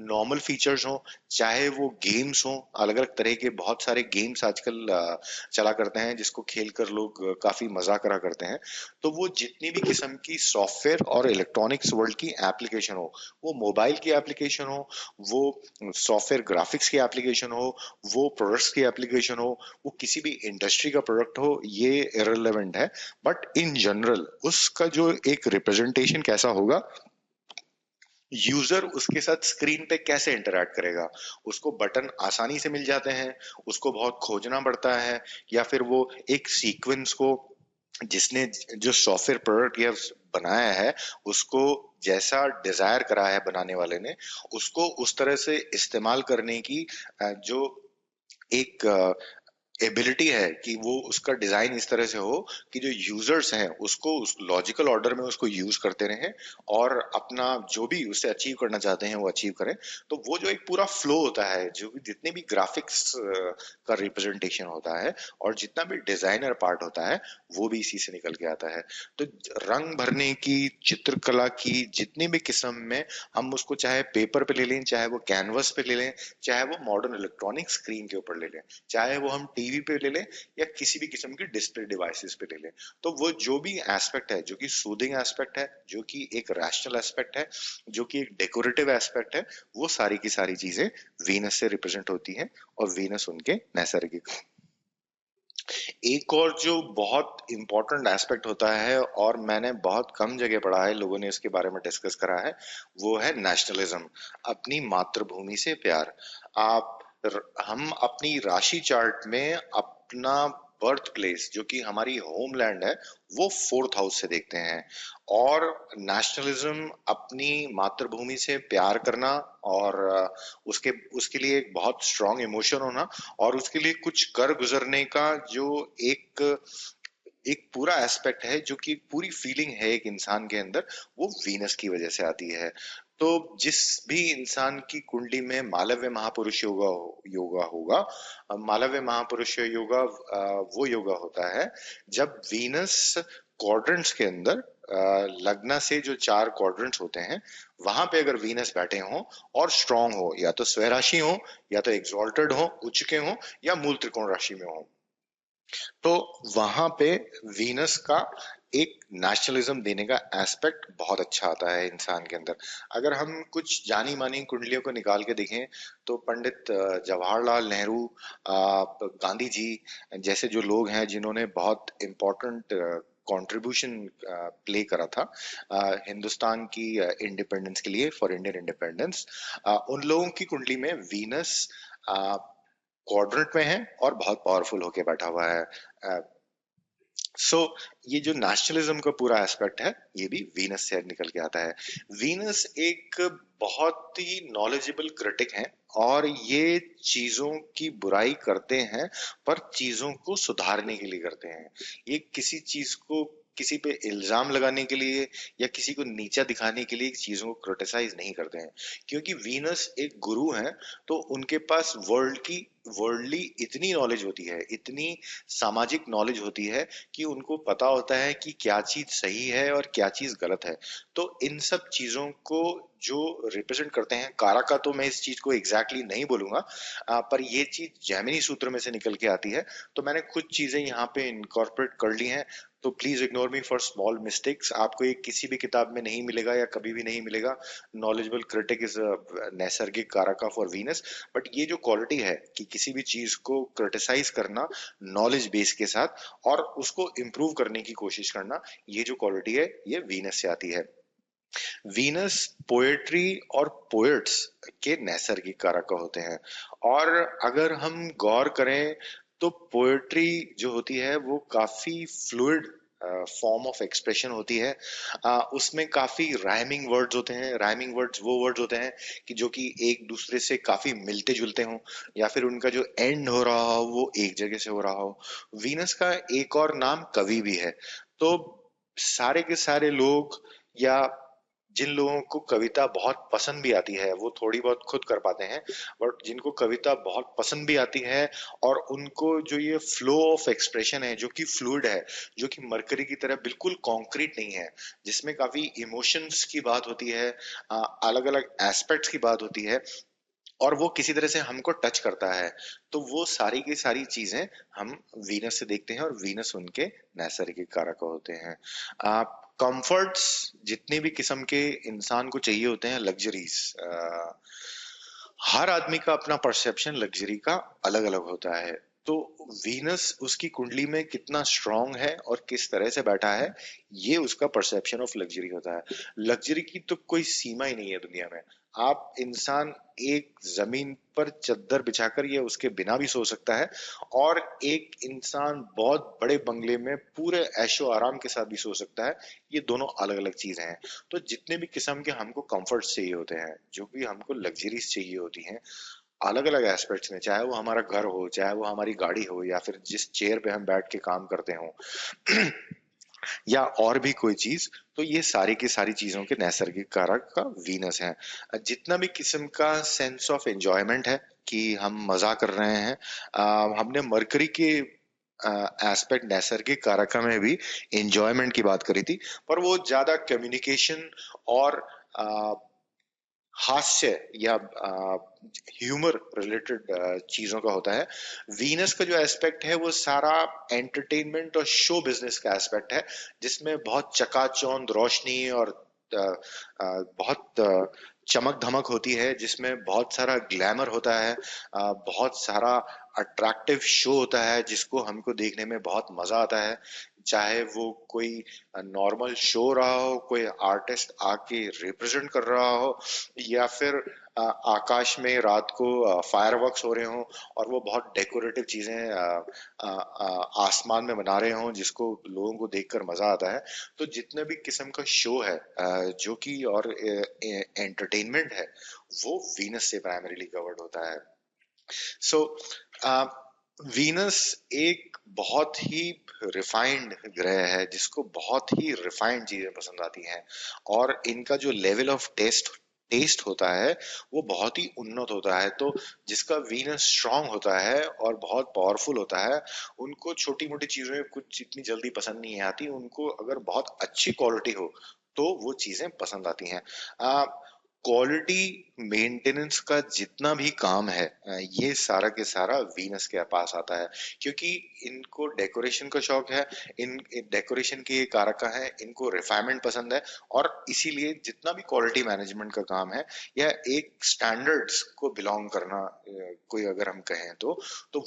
नॉर्मल फीचर्स हो, चाहे वो गेम्स हो, अलग अलग तरह के बहुत सारे गेम्स आजकल चला करते हैं जिसको खेल कर लोग काफी मजा करा करते हैं। तो वो जितनी भी किस्म की सॉफ्टवेयर और इलेक्ट्रॉनिक्स वर्ल्ड की एप्लीकेशन हो, वो मोबाइल की एप्लीकेशन हो, वो सॉफ्टवेयर ग्राफिक्स की एप्लीकेशन हो, वो प्रोडक्ट्स की एप्लीकेशन हो, वो किसी भी इंडस्ट्री का प्रोडक्ट हो, ये इररिलेवेंट है। बट इन जनरल उसका जो एक रिप्रेजेंटेशन कैसा होगा, यूजर उसके साथ स्क्रीन पे कैसे इंटरैक्ट करेगा, उसको बटन आसानी से मिल जाते हैं, उसको बहुत खोजना पड़ता है, या फिर वो एक सीक्वेंस को जिसने जो सॉफ्टवेयर प्रोडक्ट या बनाया है उसको जैसा डिजायर करा है बनाने वाले ने, उसको उस तरह से इस्तेमाल करने की जो एक एबिलिटी है कि वो उसका डिजाइन इस तरह से हो कि जो यूजर्स हैं उसको उस लॉजिकल ऑर्डर में उसको यूज करते रहें और अपना जो भी उससे अचीव करना चाहते हैं वो अचीव करें। तो वो जो एक पूरा फ्लो होता है, जो भी जितने भी ग्राफिक्स का रिप्रेजेंटेशन होता है और जितना भी डिजाइनर पार्ट होता है, वो भी इसी से निकल के आता है। तो रंग भरने की, चित्रकला की जितनी भी किस्म में, हम उसको चाहे पेपर पे ले लें, चाहे वो कैनवस पे ले लें, चाहे वो मॉडर्न इलेक्ट्रॉनिक स्क्रीन के ऊपर ले लें, चाहे वो हम टीवी पे ले लें या किसी भी किस्म की डिस्प्ले डिवाइसेस पे ले लें, तो वो जो भी एस्पेक्ट है, जो कि सूदिंग एस्पेक्ट है, जो कि एक रैशनल एस्पेक्ट है, जो कि एक डेकोरेटिव एस्पेक्ट है, वो सारी की सारी चीजें वीनस से रिप्रेजेंट होती हैं और वीनस उनके नैसर्गिक। एक और जो बहुत इंपॉर्टेंट एस्पेक्ट होता है और मैंने बहुत कम जगह पढ़ा है, लोगों ने इसके बारे में डिस्कस करा है, वो है नेशनलिज्म, अपनी मातृभूमि से प्यार। आप हम अपनी राशि चार्ट में अपना बर्थ प्लेस जो कि हमारी होमलैंड है वो फोर्थ हाउस से देखते हैं। और नेशनलिज्म, अपनी मातृभूमि से प्यार करना, और उसके उसके लिए एक बहुत स्ट्रांग इमोशन होना, और उसके लिए कुछ कर गुजरने का जो एक एक पूरा एस्पेक्ट है, जो कि पूरी फीलिंग है एक इंसान के अंदर, वो वीनस की वजह से आती है। तो जिस भी इंसान की कुंडली में मालव्य महापुरुष योगा होगा, मालव्य महापुरुष योगा वो योगा होता है जब वीनस क्वाड्रेंट्स के अंदर, लग्न से जो 4 क्वाड्रेंट्स होते हैं वहां पे अगर वीनस बैठे हों और स्ट्रांग हो, या तो स्वराशि हो, या तो एग्जॉल्टेड हो, उच्च के हो, या मूल त्रिकोण राशि में हो, तो वहां पे वीनस का एक नेशनलिज्म देने का एस्पेक्ट बहुत अच्छा आता है इंसान के अंदर। अगर हम कुछ जानी मानी कुंडलियों को निकाल के देखें, तो पंडित जवाहरलाल नेहरू, गांधी जी जैसे जो लोग हैं जिन्होंने बहुत इम्पोर्टेंट कंट्रीब्यूशन प्ले करा था हिंदुस्तान की इंडिपेंडेंस के लिए, फॉर इंडियन इंडिपेंडेंस, उन लोगों की कुंडली में वीनस क्वाड्रेंट में है और बहुत पावरफुल होके बैठा हुआ है। सो ये जो नेशनलिज्म का पूरा एस्पेक्ट है, ये भी वीनस से निकल के आता है। वीनस एक बहुत ही नॉलेजेबल क्रिटिक है, और ये चीजों की बुराई करते हैं पर चीजों को सुधारने के लिए करते हैं। ये किसी चीज को किसी पे इल्जाम लगाने के लिए या किसी को नीचा दिखाने के लिए चीजों को क्रिटिसाइज नहीं करते हैं, क्योंकि वीनस एक गुरु है। तो उनके पास वर्ल्डली इतनी नॉलेज होती है, इतनी सामाजिक नॉलेज होती है, कि उनको पता होता है कि क्या चीज सही है और क्या चीज गलत है। तो इन सब चीजों को जो रिप्रेजेंट करते हैं, कारका तो मैं इस चीज को एग्जैक्टली नहीं बोलूंगा, पर ये चीज जैमिनी सूत्र में से निकल के आती है। तो मैंने कुछ चीजें यहाँ पे इनकॉर्पोरेट कर ली हैं, तो please ignore me for small mistakes. आपको ये किसी भी किताब में नहीं मिलेगा या कभी भी नहीं मिलेगा। नॉलेजेबल क्रिटिक इज नैसर्गिक कारका फॉर वीनस। बट ये जो क्वालिटी है कि किसी भी चीज को क्रिटिसाइज करना नॉलेज बेस के साथ और उसको इम्प्रूव करने की कोशिश करना, ये जो क्वालिटी है ये वीनस से आती है। वीनस पोएट्री और पोएट्स के नैसर्गिक कारक होते हैं। और अगर हम गौर करें तो पोएट्री जो होती है वो काफी फ्लूइड फॉर्म ऑफ एक्सप्रेशन होती है। उसमें काफी राइमिंग वर्ड्स होते हैं। राइमिंग वर्ड्स वो वर्ड्स होते हैं कि जो कि एक दूसरे से काफी मिलते जुलते हों, या फिर उनका जो एंड हो रहा हो वो एक जगह से हो रहा हो। वीनस का एक और नाम कवि भी है। तो सारे के सारे लोग, या जिन लोगों को कविता बहुत पसंद भी आती है, वो थोड़ी बहुत खुद कर पाते हैं, बट जिनको कविता बहुत पसंद भी आती है और उनको जो ये फ्लो ऑफ एक्सप्रेशन है जो कि फ्लूइड है, जो कि मरकरी की तरह बिल्कुल कॉन्क्रीट नहीं है, जिसमें काफी इमोशंस की बात होती है, अलग अलग एस्पेक्ट्स की बात होती है, और वो किसी तरह से हमको टच करता है, तो वो सारी की सारी चीजें हम वीनस से देखते हैं, और वीनस उनके नैसर्गिक कारक होते हैं। आप कंफर्ट्स जितने भी किस्म के इंसान को चाहिए होते हैं, लग्जरीज, हर आदमी का अपना परसेप्शन लग्जरी का अलग अलग होता है। तो वीनस उसकी कुंडली में कितना स्ट्रांग है और किस तरह से बैठा है, ये उसका परसेप्शन ऑफ लग्जरी होता है। लग्जरी की तो कोई सीमा ही नहीं है दुनिया में। आप इंसान एक जमीन पर चद्दर बिछाकर या उसके बिना भी सो सकता है, और एक इंसान बहुत बड़े बंगले में पूरे ऐशो आराम के साथ भी सो सकता है। ये दोनों अलग अलग चीजें हैं। तो जितने भी किस्म के हमको कंफर्ट चाहिए होते हैं, जो भी हमको लग्जरीज चाहिए होती हैं, अलग अलग एस्पेक्ट्स में, चाहे वो हमारा घर हो, चाहे वो हमारी गाड़ी हो, या फिर जिस चेयर पे हम बैठ के काम करते हो, या और भी कोई चीज, तो ये सारी की सारी चीजों के नैसर्गिक कारक का वीनस है। जितना भी किस्म का सेंस ऑफ एंजॉयमेंट है कि हम मजा कर रहे हैं, हमने मरकरी के एस्पेक्ट नैसर्गिक कारक में भी एंजॉयमेंट की बात करी थी, पर वो ज्यादा कम्युनिकेशन और हास्य या ह्यूमर रिलेटेड चीजों का होता है। वीनस का जो एस्पेक्ट है वो सारा एंटरटेनमेंट और शो बिजनेस का एस्पेक्ट है, जिसमें बहुत चकाचौंध रोशनी और बहुत चमक धमक होती है, जिसमें बहुत सारा ग्लैमर होता है, बहुत सारा अट्रैक्टिव शो होता है जिसको हमको देखने में बहुत मजा आता है। चाहे वो कोई नॉर्मल शो रहा हो, कोई आर्टिस्ट आके रिप्रेजेंट कर रहा हो, या फिर आकाश में रात को फायरवर्क्स हो रहे हों और वो बहुत डेकोरेटिव चीजें आसमान में बना रहे हों जिसको लोगों को देखकर मजा आता है। तो जितने भी किस्म का शो है जो कि और एंटरटेनमेंट है, वो वीनस से प्राइमरीली कवर्ड होता है। सो वीनस एक बहुत ही रिफाइंड ग्रह है जिसको बहुत ही रिफाइंड चीजें पसंद आती हैं, और इनका जो लेवल ऑफ टेस्ट टेस्ट होता है वो बहुत ही उन्नत होता है। तो जिसका वीनस स्ट्रांग होता है और बहुत पावरफुल होता है, उनको छोटी मोटी चीजें कुछ इतनी जल्दी पसंद नहीं आती, उनको अगर बहुत अच्छी क्वालिटी हो तो वो चीजें पसंद आती हैं। क्वालिटी मेंटेनेंस का जितना भी काम है ये सारा के सारा वीनस के पास आता है, क्योंकि इनको डेकोरेशन का शौक है, इन डेकोरेशन के ये कारक हैं, इनको रिफाइनमेंट पसंद है, और इसीलिए जितना भी क्वालिटी मैनेजमेंट का काम है या एक स्टैंडर्ड्स को बिलोंग करना कोई अगर हम कहें तो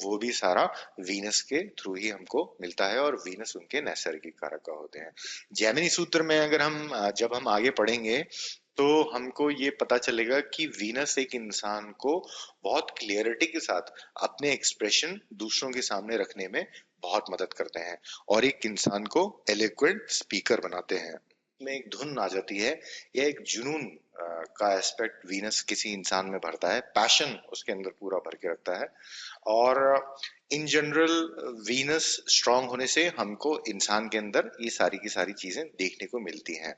वो भी सारा वीनस के थ्रू ही हमको मिलता है, और वीनस उनके नैसर्गिक कारक का होते हैं। जैमिनी सूत्र में अगर हम जब हम आगे पढ़ेंगे तो हमको ये पता चलेगा कि वीनस एक इंसान को बहुत क्लियरिटी के साथ अपने एक्सप्रेशन दूसरों के सामने रखने में बहुत मदद करते हैं, और एक इंसान को एलोक्वेंट स्पीकर बनाते हैं। में एक धुन आ जाती है या एक जुनून का एस्पेक्ट वीनस किसी इंसान में भरता है, पैशन उसके अंदर पूरा भर के रखता है। और इन जनरल वीनस स्ट्रांग होने से हमको इंसान के अंदर ये सारी की सारी चीजें देखने को मिलती हैं।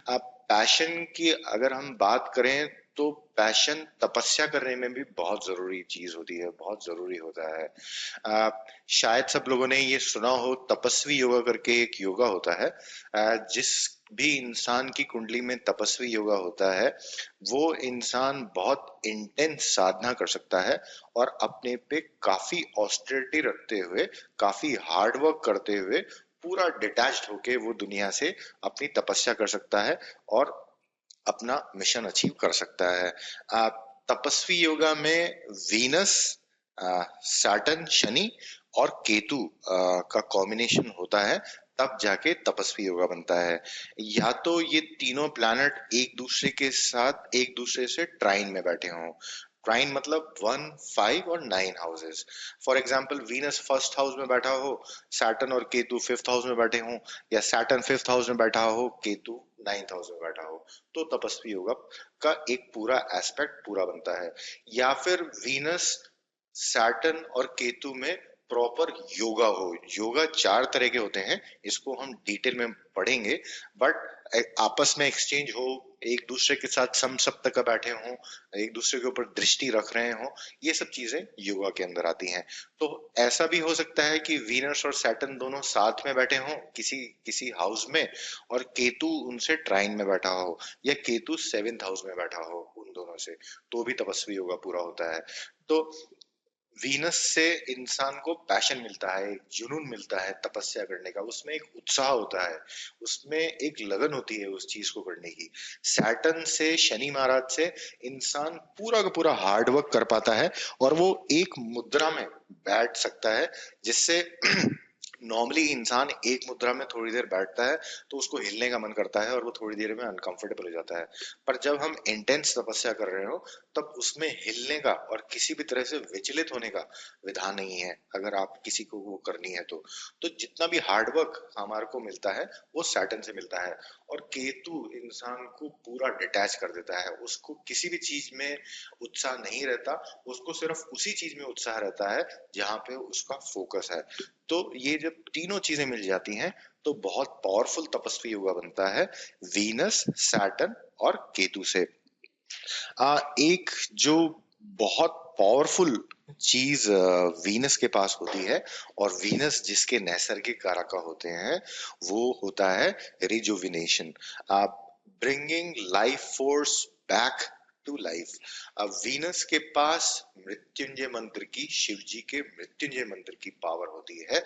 अब पैशन की अगर हम बात करें तो पैशन तपस्या करने में भी बहुत जरूरी चीज होती है, बहुत जरूरी होता है। शायद सब लोगों ने ये सुना हो, तपस्वी योगा करके एक योगा होता है। जिस भी इंसान की कुंडली में तपस्वी योगा होता है, वो इंसान बहुत इंटेंस साधना कर सकता है और अपने पे काफी ऑस्टेरिटी रखते हुए, काफी हार्ड वर्क करते हुए, पूरा डिटैच्ड होके वो दुनिया से अपनी तपस्या कर सकता है और अपना मिशन अचीव कर सकता है। तपस्वी योगा में वीनस, सैटर्न शनि और केतु का कॉम्बिनेशन होता है, तब जाके तपस्वी योगा बनता है। या तो ये तीनों प्लैनेट एक दूसरे के साथ एक दूसरे से ट्राइन में बैठे हों। ट्राइन मतलब 1, 5 और 9 houses. For example Venus first house में बैठा हो, सैटर्न और केतु फिफ्थ हाउस में बैठे हों, या सैटर्न फिफ्थ हाउस में बैठा हो, केतु नाइन्थ हाउस में बैठा हो, तो तपस्वी योगा का एक पूरा एस्पेक्ट पूरा बनता है। या फिर वीनस सैटर्न और केतु में प्रॉपर योगा हो। योगा 4 तरह के होते हैं, इसको हम डिटेल में पढ़ेंगे, बट आपस में एक्सचेंज हो, एक दूसरे के साथ समसप्तक बैठे हों, एक दूसरे के ऊपर दृष्टि रख रहे हों, ये सब चीजें योगा के अंदर आती हैं। तो ऐसा भी हो सकता है कि वीनस और सैटर्न दोनों साथ में बैठे हों किसी किसी हाउस में, और केतु उनसे ट्राइन में बैठा हो, या केतु 7th हाउस में बैठा हो उन दोनों से, तो भी तपस्वी योगा पूरा होता है। तो वीनस से इंसान को पैशन मिलता है, एक जुनून मिलता है तपस्या करने का, उसमें एक उत्साह होता है, उसमें एक लगन होती है उस चीज को करने की। सैटर्न से, शनि महाराज से इंसान पूरा का पूरा हार्ड वर्क कर पाता है और वो एक मुद्रा में बैठ सकता है, जिससे नॉर्मली इंसान एक मुद्रा में थोड़ी देर बैठता है तो उसको हिलने का मन करता है और वो थोड़ी देर में अनकंफर्टेबल हो जाता है। पर जब हम इंटेंस तपस्या कर रहे हो तब उसमें हिलने का और किसी भी तरह से विचलित होने का विधान नहीं है, अगर आप किसी को वो करनी है तो जितना भी हार्ड वर्क हमारे को मिलता है वो सैटर्न से मिलता है। और केतु इंसान को पूरा डिटैच कर देता है, उसको किसी भी चीज में उत्साह नहीं रहता, उसको सिर्फ उसी चीज में उत्साह रहता है जहाँ पे उसका फोकस है। तो ये जब तीनों चीजें मिल जाती हैं तो बहुत पावरफुल तपस्वी योगा बनता है वीनस, सैटर्न और केतु से। एक जो बहुत पावरफुल चीज वीनस के पास होती है, और वीनस जिसके नैसर्गिक कारक होते हैं, वो होता है rejuvenation, bringing life force back to life. अब वीनस के पास मृत्युंजय मंत्र की, शिव जी के मृत्युंजय मंत्र की पावर होती है,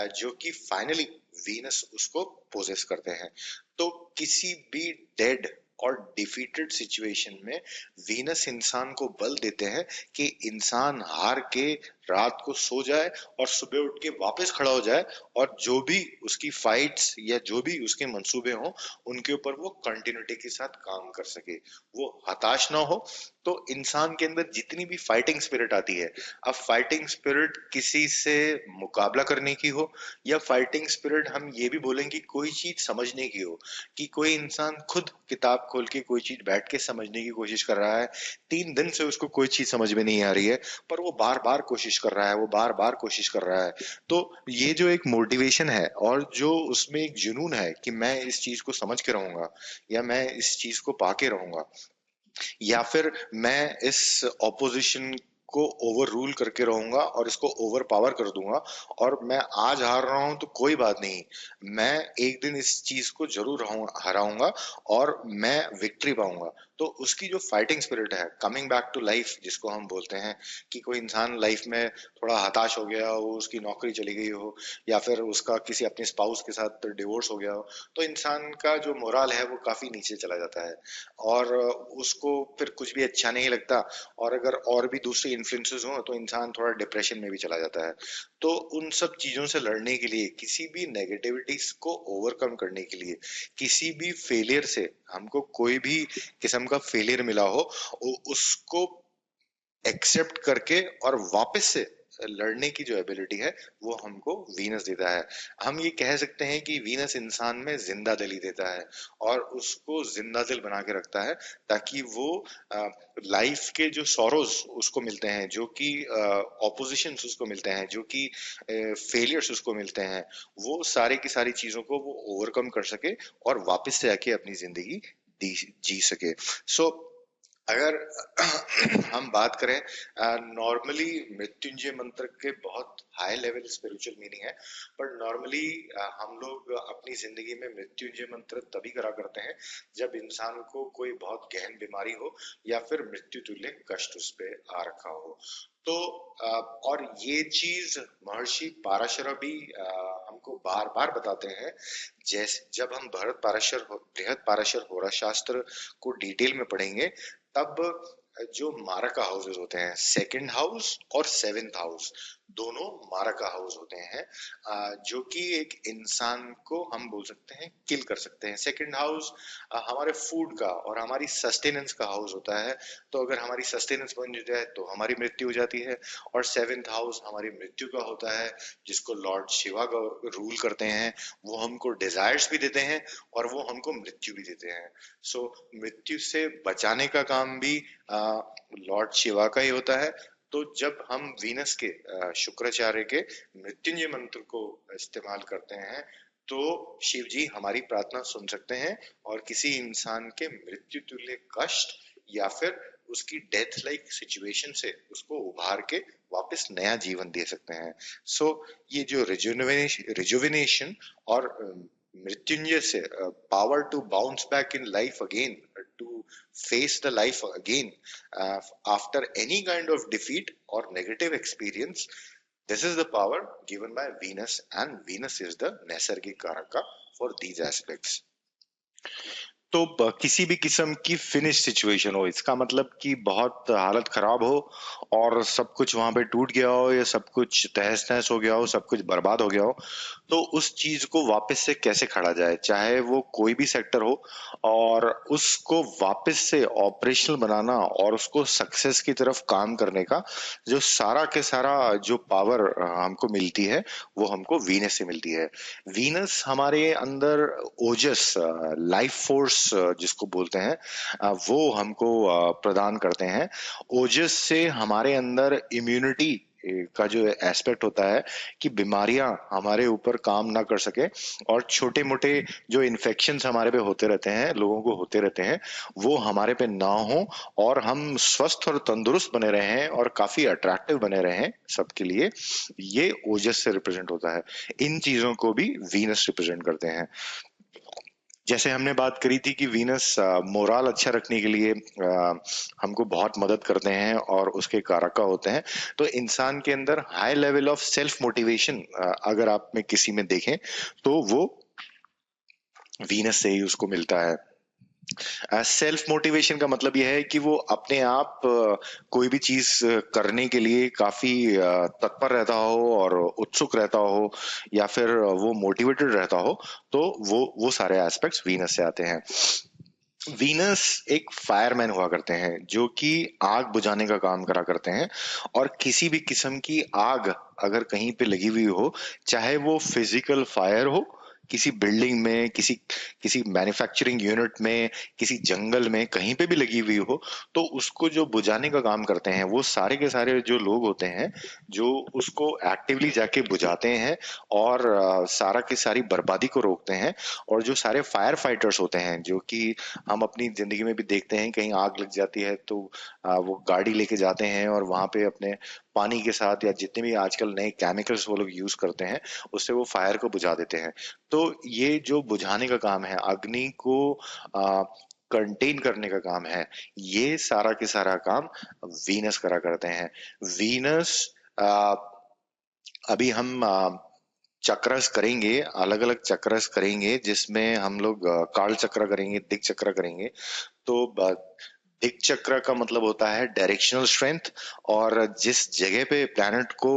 जो कि फाइनली वीनस उसको पोजेस करते हैं। तो किसी भी डेड और डिफीटेड सिचुएशन में वीनस इंसान को बल देते हैं कि इंसान हार के रात को सो जाए और सुबह उठ के वापस खड़ा हो जाए, और जो भी उसकी फाइट्स या जो भी उसके मंसूबे हों उनके ऊपर वो कंटिन्यूटी के साथ काम कर सके, वो हताश ना हो। तो इंसान के अंदर जितनी भी फाइटिंग स्पिरिट आती है, अब फाइटिंग स्पिरिट किसी से मुकाबला करने की हो, या फाइटिंग स्पिरिट हम ये भी बोलें कि कोई चीज समझने की हो, कि कोई इंसान खुद किताब खोल के कोई चीज बैठ के समझने की कोशिश कर रहा है, 3 दिन से उसको कोई चीज समझ में नहीं आ रही है, पर वो बार बार कोशिश कर रहा है, वो बार बार कोशिश कर रहा है। तो ये जो एक मोटिवेशन है और जो उसमें एक जुनून है कि मैं इस चीज को समझ के रहूंगा, या मैं इस चीज को पाके रहूंगा, या फिर मैं इस ऑपोजिशन को ओवर रूल करके रहूंगा और इसको ओवर पावर कर दूंगा, और मैं आज हार रहा हूं तो कोई बात नहीं, मैं एक दिन इस चीज को जरूर हराऊंगा और मैं विक्ट्री पाऊंगा। तो उसकी जो फाइटिंग स्पिरिट है, कमिंग बैक टू लाइफ जिसको हम बोलते हैं, कि कोई इंसान लाइफ में थोड़ा हताश हो गया हो, उसकी नौकरी चली गई हो, या फिर उसका किसी अपने स्पाउस के साथ डिवोर्स हो गया हो, तो इंसान का जो मोरल है वो काफी नीचे चला जाता है, और उसको फिर कुछ भी अच्छा नहीं लगता, और अगर और भी दूसरे इन्फ्लुएंसेस हो तो इंसान थोड़ा डिप्रेशन में भी चला जाता है। तो उन सब चीजों से लड़ने के लिए, किसी भी नेगेटिविटीज को ओवरकम करने के लिए, किसी भी फेलियर से, हमको कोई भी किस्म का फेलियर मिला हो, उसको एक्सेप्ट करके और वापस से लड़ने की जो एबिलिटी है वो हमको वीनस देता है। हम ये कह सकते हैं कि वीनस इंसान में जिंदा दिली देता है और उसको जिंदा दिल बना के रखता है, ताकि वो लाइफ के जो सॉरोज उसको मिलते हैं, जो कि ऑपोजिशंस उसको मिलते हैं, जो कि फेलियर्स उसको मिलते हैं, वो सारी की सारी चीजों को वो ओवरकम कर सके और वापस से आके अपनी जिंदगी जी सके। सो अगर हम बात करें, नॉर्मली मृत्युंजय मंत्र के बहुत हाई लेवल स्पिरिचुअल मीनिंग है, पर नॉर्मली हम लोग अपनी जिंदगी में मृत्युंजय मंत्र तभी करा करते हैं जब इंसान को कोई बहुत गहन बीमारी हो, या फिर मृत्यु तुल्य कष्ट उस पे आ रखा हो। तो और ये चीज महर्षि पाराशर भी हमको बार बार बताते हैं। जैसे जब हम बृहद पाराशर होरा शास्त्र को डिटेल में पढ़ेंगे, तब जो मारका हाउसेस होते हैं, सेकंड हाउस और सेवेंथ हाउस, दोनों मारका हाउस होते हैं, जो कि एक इंसान को हम बोल सकते हैं किल कर सकते हैं। सेकंड हाउस हमारे फूड का और हमारी सस्टेनेंस का हाउस होता है, तो अगर हमारी सस्टेनेंस बन जाए तो हमारी मृत्यु हो जाती है। और सेवेंथ हाउस हमारी मृत्यु का होता है, जिसको लॉर्ड शिवा रूल करते हैं, वो हमको डिजायर्स भी देते हैं और वो हमको मृत्यु भी देते हैं। सो मृत्यु से बचाने का काम भी लॉर्ड शिवा का ही होता है। तो जब हम वीनस के शुक्राचार्य के मृत्युंजय मंत्र को इस्तेमाल करते हैं, तो शिव जी हमारी प्रार्थना सुन सकते हैं और किसी इंसान के मृत्यु तुल्य कष्ट या फिर उसकी डेथ लाइक सिचुएशन से उसको उभार के वापस नया जीवन दे सकते हैं। सो ये जो रिजुविनेशन और मृत्युंजय से power to bounce back in life again, to face the life again after any kind of defeat or negative experience, this is the power given by Venus, and Venus is the Naisargik Karaka for these aspects. तो किसी भी किस्म की finish situation हो, इसका मतलब कि बहुत हालत खराब हो और सब कुछ वहां पे टूट गया हो, या सब कुछ तहस नहस हो गया हो, सब कुछ बर्बाद हो गया हो, तो उस चीज को वापस से कैसे खड़ा जाए, चाहे वो कोई भी सेक्टर हो, और उसको वापस से ऑपरेशनल बनाना और उसको सक्सेस की तरफ काम करने का जो सारा के सारा जो पावर हमको मिलती है, वो हमको वीनस से मिलती है। वीनस हमारे अंदर ओजस, लाइफ फोर्स जिसको बोलते हैं, वो हमको प्रदान करते हैं। ओजस से हमारे अंदर इम्यूनिटी का जो एस्पेक्ट होता है, कि बीमारियां हमारे ऊपर काम ना कर सके, और छोटे मोटे जो इन्फेक्शंस हमारे पे होते रहते हैं, लोगों को होते रहते हैं, वो हमारे पे ना हो, और हम स्वस्थ और तंदुरुस्त बने रहें और काफी अट्रैक्टिव बने रहें सबके लिए। ये ओजस से रिप्रेजेंट होता है। इन चीजों को भी वीनस रिप्रेजेंट करते हैं। जैसे हमने बात करी थी कि वीनस मोरल अच्छा रखने के लिए हमको बहुत मदद करते हैं और उसके कारक होते हैं। तो इंसान के अंदर high level of self motivation अगर आप में किसी में देखें, तो वो वीनस से ही उसको मिलता है। सेल्फ मोटिवेशन का मतलब यह है कि वो अपने आप कोई भी चीज करने के लिए काफी तत्पर रहता हो और उत्सुक रहता हो, या फिर वो मोटिवेटेड रहता हो। तो वो सारे एस्पेक्ट्स वीनस से आते हैं। वीनस एक फायरमैन हुआ करते हैं जो कि आग बुझाने का काम करा करते हैं। और किसी भी किस्म की आग अगर कहीं पे लगी हुई हो, चाहे वो फिजिकल फायर हो, किसी बिल्डिंग में, किसी किसी मैन्युफैक्चरिंग यूनिट में, किसी जंगल में, कहीं पे भी लगी हुई हो, तो उसको जो बुझाने का काम करते हैं वो सारे के सारे जो लोग होते हैं, जो उसको एक्टिवली जाके बुझाते हैं और सारा की सारी बर्बादी को रोकते हैं। और जो सारे फायर फाइटर्स होते हैं, जो कि हम अपनी जिंदगी में भी देखते हैं, कहीं आग लग जाती है तो वो गाड़ी लेके जाते हैं और वहां पे अपने पानी के साथ या जितने भी आजकल नए केमिकल्स वो लोग यूज करते हैं, उससे वो फायर को बुझा देते हैं। तो ये जो बुझाने का काम है, अग्नि को कंटेन करने का काम है, ये सारा के सारा काम वीनस करा करते हैं। वीनस अभी हम चक्रस करेंगे, अलग अलग चक्रस करेंगे, जिसमें हम लोग काल चक्र करेंगे, दिक चक्र करेंगे। तो दिक चक्र का मतलब होता है डायरेक्शनल स्ट्रेंथ। और जिस जगह पे प्लैनेट को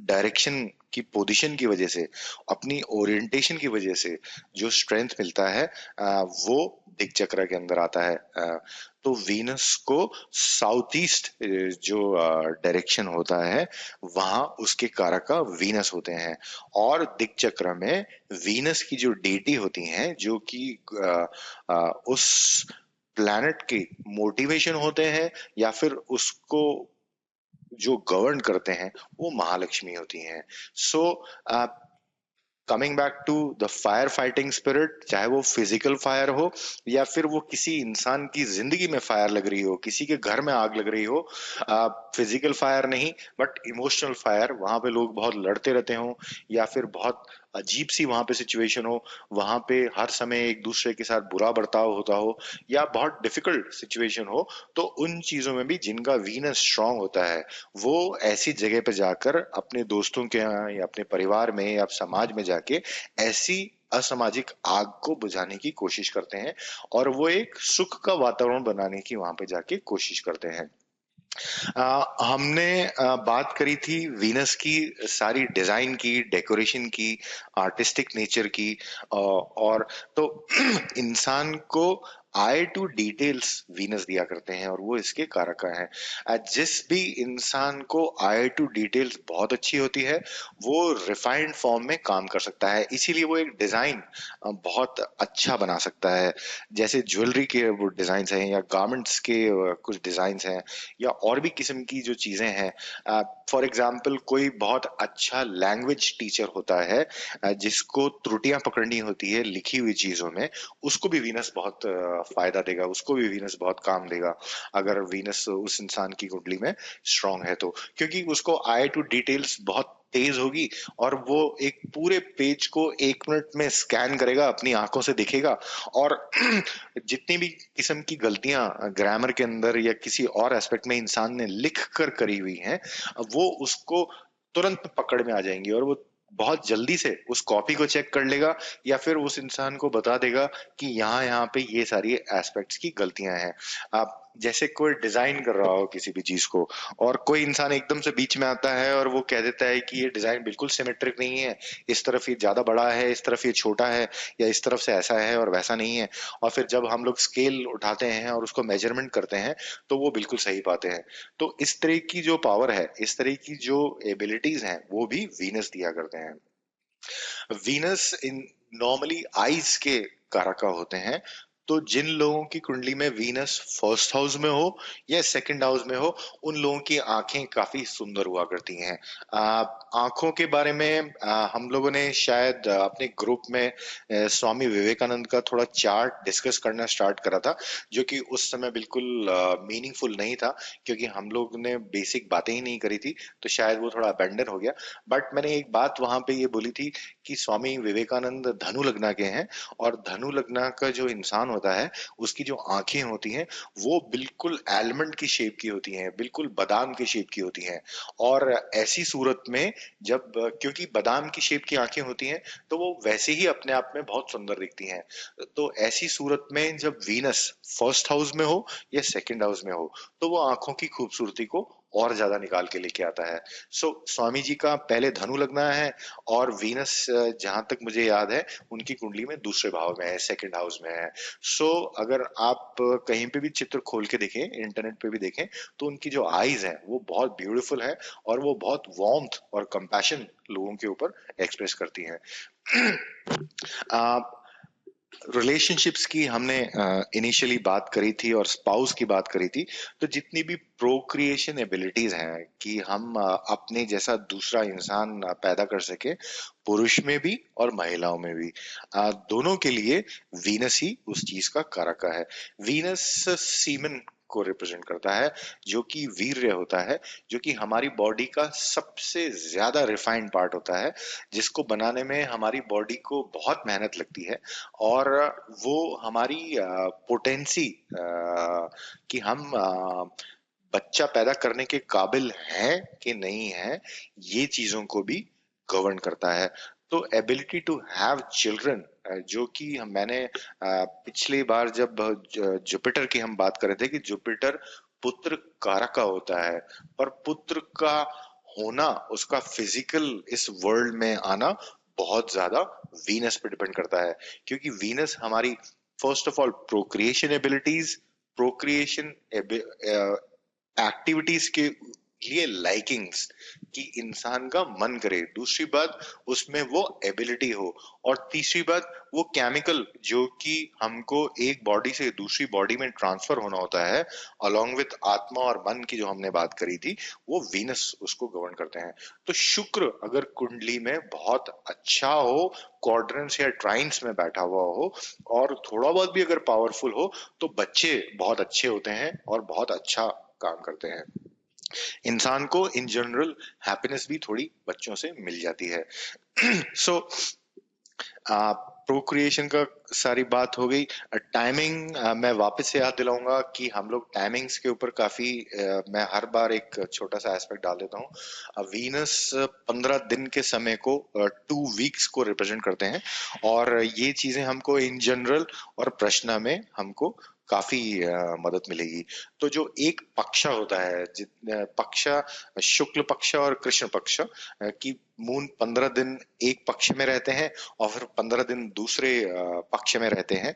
डायरेक्शन की पोजीशन की वजह से, अपनी ओरिएंटेशन की वजह से जो स्ट्रेंथ मिलता है, वो दिक चक्र के अंदर आता है। तो वीनस को साउथ ईस्ट जो डायरेक्शन होता है, वहां उसके कारक वीनस होते हैं। और दिक चक्र में वीनस की जो डेटी होती हैं, जो कि उस प्लैनेट के मोटिवेशन होते हैं, या फिर उसको जो गवर्न करते हैं, वो महालक्ष्मी होती हैं। So coming back to the fire fighting spirit, चाहे वो फिजिकल फायर हो, या फिर वो किसी इंसान की जिंदगी में फायर लग रही हो, किसी के घर में आग लग रही हो, फिजिकल फायर नहीं बट इमोशनल फायर, वहां पे लोग बहुत लड़ते रहते हो, या फिर बहुत अजीब सी वहां पे सिचुएशन हो, वहां पे हर समय एक दूसरे के साथ बुरा बर्ताव होता हो, या बहुत डिफिकल्ट सिचुएशन हो, तो उन चीजों में भी जिनका वीनस स्ट्रांग होता है, वो ऐसी जगह पे जाकर अपने दोस्तों के यहाँ या अपने परिवार में या समाज में जाके ऐसी असामाजिक आग को बुझाने की कोशिश करते हैं, और वो एक सुख का वातावरण बनाने की वहां पे जाके कोशिश करते हैं। हमने बात करी थी वीनस की सारी डिजाइन की, डेकोरेशन की, आर्टिस्टिक नेचर की, और तो इंसान को आई टू डिटेल्स वीनस दिया करते हैं, और वो इसके कारक हैं। जिस भी इंसान को आई टू डिटेल्स बहुत अच्छी होती है, वो रिफाइंड फॉर्म में काम कर सकता है, इसीलिए वो एक डिजाइन बहुत अच्छा बना सकता है। जैसे ज्वेलरी के वो डिजाइन हैं, या गारमेंट्स के कुछ डिजाइन हैं, या और भी किस्म की जो चीजें हैं। फॉर एग्जाम्पल, कोई बहुत अच्छा लैंग्वेज टीचर होता है, जिसको त्रुटियां पकड़नी होती है लिखी हुई चीजों में, उसको भी वीनस बहुत फायदा देगा, उसको भी वीनस बहुत काम देगा, अगर वीनस उस इंसान की कुंडली में स्ट्रांग है तो। क्योंकि उसको आई टू डिटेल्स बहुत तेज होगी, और वो एक पूरे पेज को 1 मिनट में स्कैन करेगा, अपनी आंखों से देखेगा, और जितनी भी किस्म की गलतियां ग्रामर के अंदर या किसी और एस्पेक्ट में इंसान ने लिख कर करी हुई हैं, वो उसको तुरंत पकड़ में आ जाएंगी, और वो बहुत जल्दी से उस कॉपी को चेक कर लेगा, या फिर उस इंसान को बता देगा कि यहाँ यहाँ पे ये सारी एस्पेक्ट्स की गलतियां हैं। आप जैसे कोई डिजाइन कर रहा हो किसी भी चीज को, और कोई इंसान एकदम से बीच में आता है और वो कह देता है कि ये डिजाइन बिल्कुल सिमेट्रिक नहीं है, इस तरफ ये ज्यादा बड़ा है, इस तरफ ये छोटा है, या इस तरफ से ऐसा है और वैसा नहीं है। और फिर जब हम लोग स्केल उठाते हैं और उसको मेजरमेंट करते हैं, तो वो बिल्कुल सही पाते हैं। तो इस तरह की जो पावर है, इस तरह की जो एबिलिटीज हैं, वो भी वीनस दिया करते हैं। वीनस इन नॉर्मली आइज के कारका होते हैं। तो जिन लोगों की कुंडली में वीनस फर्स्ट हाउस में हो या सेकंड हाउस में हो, उन लोगों की आंखें काफी सुंदर हुआ करती हैं। आंखों के बारे में हम लोगों ने शायद अपने ग्रुप में स्वामी विवेकानंद का थोड़ा चार्ट डिस्कस करना स्टार्ट करा था, जो कि उस समय बिल्कुल मीनिंगफुल नहीं था, क्योंकि हम लोग ने बेसिक बातें ही नहीं करी थी, तो शायद वो थोड़ा अबेंडन हो गया। बट मैंने एक बात वहां पे ये बोली थी कि स्वामी विवेकानंद धनु लग्न के हैं, और धनु लग्न का जो इंसान होता है उसकी जो आंखें होती हैं वो बिल्कुल आलमंड की शेप की होती हैं, बिल्कुल बादाम की शेप की होती हैं। और ऐसी सूरत में जब, क्योंकि बादाम की शेप की आंखें होती हैं तो वो वैसे ही अपने आप में बहुत सुंदर दिखती हैं। तो ऐसी सूरत में जब वीनस फर्स्ट हाउस में हो या सेकंड हाउस में हो तो वो आंखों की खूबसूरती को और ज्यादा निकाल के लेके आता है। स्वामी जी का पहले धनु लगना है, और वीनस जहां तक मुझे याद है उनकी कुंडली में दूसरे भाव में है, सेकंड हाउस में है। अगर आप कहीं पे भी चित्र खोल के देखें, इंटरनेट पे भी देखें, तो उनकी जो आईज हैं वो बहुत ब्यूटीफुल है, और वो बहुत वार्मथ और कंपैशन लोगों के ऊपर एक्सप्रेस करती हैं। रिलेशनशिप्स की हमने इनिशियली बात करी थी और स्पाउस की बात करी थी। तो जितनी भी प्रोक्रिएशन एबिलिटीज हैं कि हम अपने जैसा दूसरा इंसान पैदा कर सके, पुरुष में भी और महिलाओं में भी, दोनों के लिए वीनस ही उस चीज का कारक है। वीनस सीमन को रिप्रेजेंट करता है, जो कि वीर्य होता है, जो कि हमारी बॉडी का सबसे ज्यादा रिफाइंड पार्ट होता है, जिसको बनाने में हमारी बॉडी को बहुत मेहनत लगती है। और वो हमारी पोटेंसी कि हम बच्चा पैदा करने के काबिल हैं कि नहीं है, ये चीजों को भी गवर्न करता है। तो एबिलिटी टू हैव चिल्ड्रन, जो कि मैंने पिछली बार जब जुपिटर की हम बात कर रहे थे कि जुपिटर पुत्र कारक का होता है, पर पुत्र का होना, उसका फिजिकल इस वर्ल्ड में आना बहुत ज्यादा वीनस पे डिपेंड करता है। क्योंकि वीनस हमारी first of all procreation abilities, procreation activities के लिए लाइकिंग्स, कि इंसान का मन करे, दूसरी बात उसमें वो एबिलिटी हो, और तीसरी बात वो केमिकल जो कि हमको एक बॉडी से दूसरी बॉडी में ट्रांसफर होना होता है, अलोंग विथ आत्मा और मन की जो हमने बात करी थी, वो वीनस उसको गवर्न करते हैं। तो शुक्र अगर कुंडली में बहुत अच्छा हो, क्वाड्रेंट्स या ट्राइन्स में बैठा हुआ हो, और थोड़ा बहुत भी अगर पावरफुल हो, तो बच्चे बहुत अच्छे होते हैं और बहुत अच्छा काम करते हैं। इंसान को इन जनरल हैप्पीनेस भी थोड़ी बच्चों से मिल जाती है। सो प्रोक्रिएशन का सारी बात हो गई। टाइमिंग मैं वापस से याद दिलाऊंगा कि हम लोग टाइमिंग्स के ऊपर काफी मैं हर बार एक छोटा सा एस्पेक्ट डाल देता हूँ। वीनस 15 दिन के समय को, 2 वीक्स को रिप्रेजेंट करते हैं, और ये चीजें हमको इन जनरल और प्रश्न में हमको काफी मदद मिलेगी। तो जो एक पक्ष होता है, पक्ष, शुक्ल पक्ष और कृष्ण पक्ष, की मून 15 दिन एक पक्ष में रहते हैं और फिर 15 दिन दूसरे पक्ष में रहते हैं।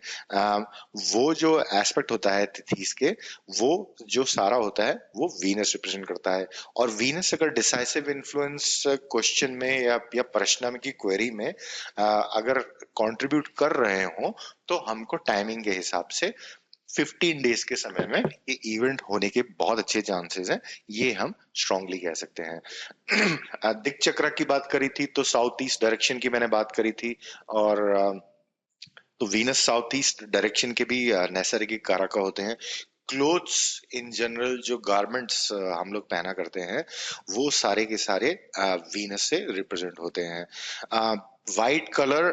वो जो एस्पेक्ट होता है तिथीज के, वो जो सारा होता है वो वीनस रिप्रेजेंट करता है। और वीनस अगर डिसाइसिव इन्फ्लुएंस क्वेश्चन में या प्रश्न में की क्वेरी में अगर कंट्रीब्यूट कर रहे हो, तो हमको टाइमिंग के हिसाब से 15 डेज के समय में ये इवेंट होने के बहुत अच्छे चांसेस हैं, ये हम स्ट्रांगली कह सकते हैं। दिक् चक्र की बात करी थी तो साउथ ईस्ट डायरेक्शन की मैंने बात करी थी, और तो वीनस साउथ ईस्ट डायरेक्शन के भी नैसर्गिक कारक होते हैं। क्लोथ्स इन जनरल, जो गारमेंट्स हम लोग पहना करते हैं, वो सारे के सारे वीनस से रिप्रेजेंट होते हैं। व्हाइट कलर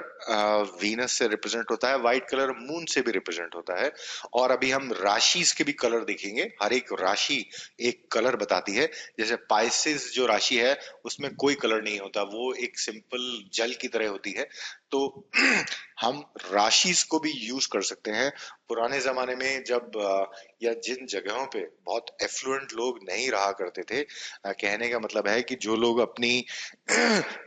वीनस से रिप्रेजेंट होता है, व्हाइट कलर मून से भी रिप्रेजेंट होता है। और अभी हम राशिस के भी कलर देखेंगे, हर एक राशि एक कलर बताती है। जैसे पाइसेस जो राशि है उसमें कोई कलर नहीं होता, वो एक सिंपल जल की तरह होती है। तो हम राशिस को भी यूज कर सकते हैं। पुराने जमाने में जब या जिन जगहों पे बहुत एफ्लुएंट लोग नहीं रहा करते थे, कहने का मतलब है कि जो लोग अपनी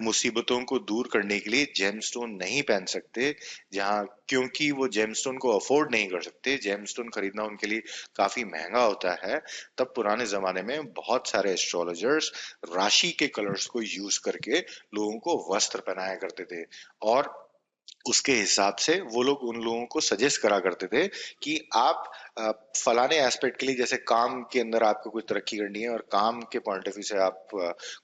मुसीबतों को दूर करने के लिए जेमस्टोन नहीं पहन सकते, जहाँ, क्योंकि वो जेमस्टोन को अफोर्ड नहीं कर सकते, जेमस्टोन खरीदना उनके लिए काफी महंगा होता है, तब पुराने जमाने में बहुत सारे एस्ट्रोलॉजर्स राशि के कलर्स को यूज करके लोगों को वस्त्र पहनाया करते थे। और उसके हिसाब से वो लोग उन लोगों को सजेस्ट करा करते थे कि आप फलाने एस्पेक्ट के लिए, जैसे काम के अंदर आपको कुछ तरक्की करनी है और काम के पॉइंट ऑफ व्यू से आप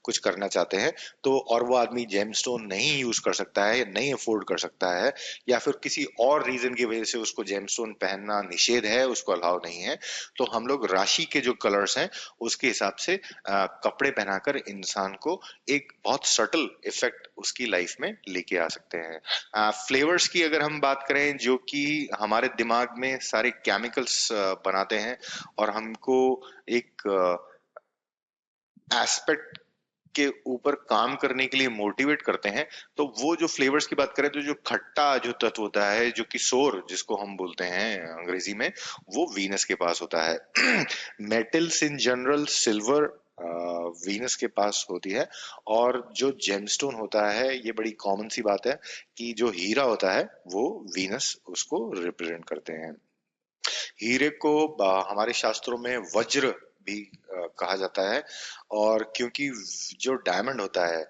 कुछ करना चाहते हैं, तो और वो आदमी जेमस्टोन नहीं यूज कर सकता है या नहीं अफोर्ड कर सकता है, या फिर किसी और रीजन की वजह से उसको जेमस्टोन पहनना निषेध है, उसको अलाउ नहीं है, तो हम लोग राशि के जो कलर्स हैं उसके हिसाब से कपड़े पहनाकर इंसान को एक बहुत सटल इफेक्ट उसकी लाइफ में लेके आ सकते हैं। फ्लेवर्स की अगर हम बात करें, जो कि हमारे दिमाग में सारे केमिकल्स बनाते हैं और हमको एक एस्पेक्ट के ऊपर काम करने के लिए मोटिवेट करते हैं, तो वो जो फ्लेवर्स की बात करें तो जो खट्टा जो तत्व होता है, जो कि सोर जिसको हम बोलते हैं अंग्रेजी में, वो वीनस के पास होता है। Metals in general, silver Venus के पास होती है। और जो जेमस्टोन होता है, ये बड़ी कॉमन सी बात है कि जो हीरा होता है वो वीनस उसको रिप्रेजेंट करते हैं। हीरे को हमारे शास्त्रों में वज्र भी कहा जाता है। और क्योंकि जो डायमंड होता है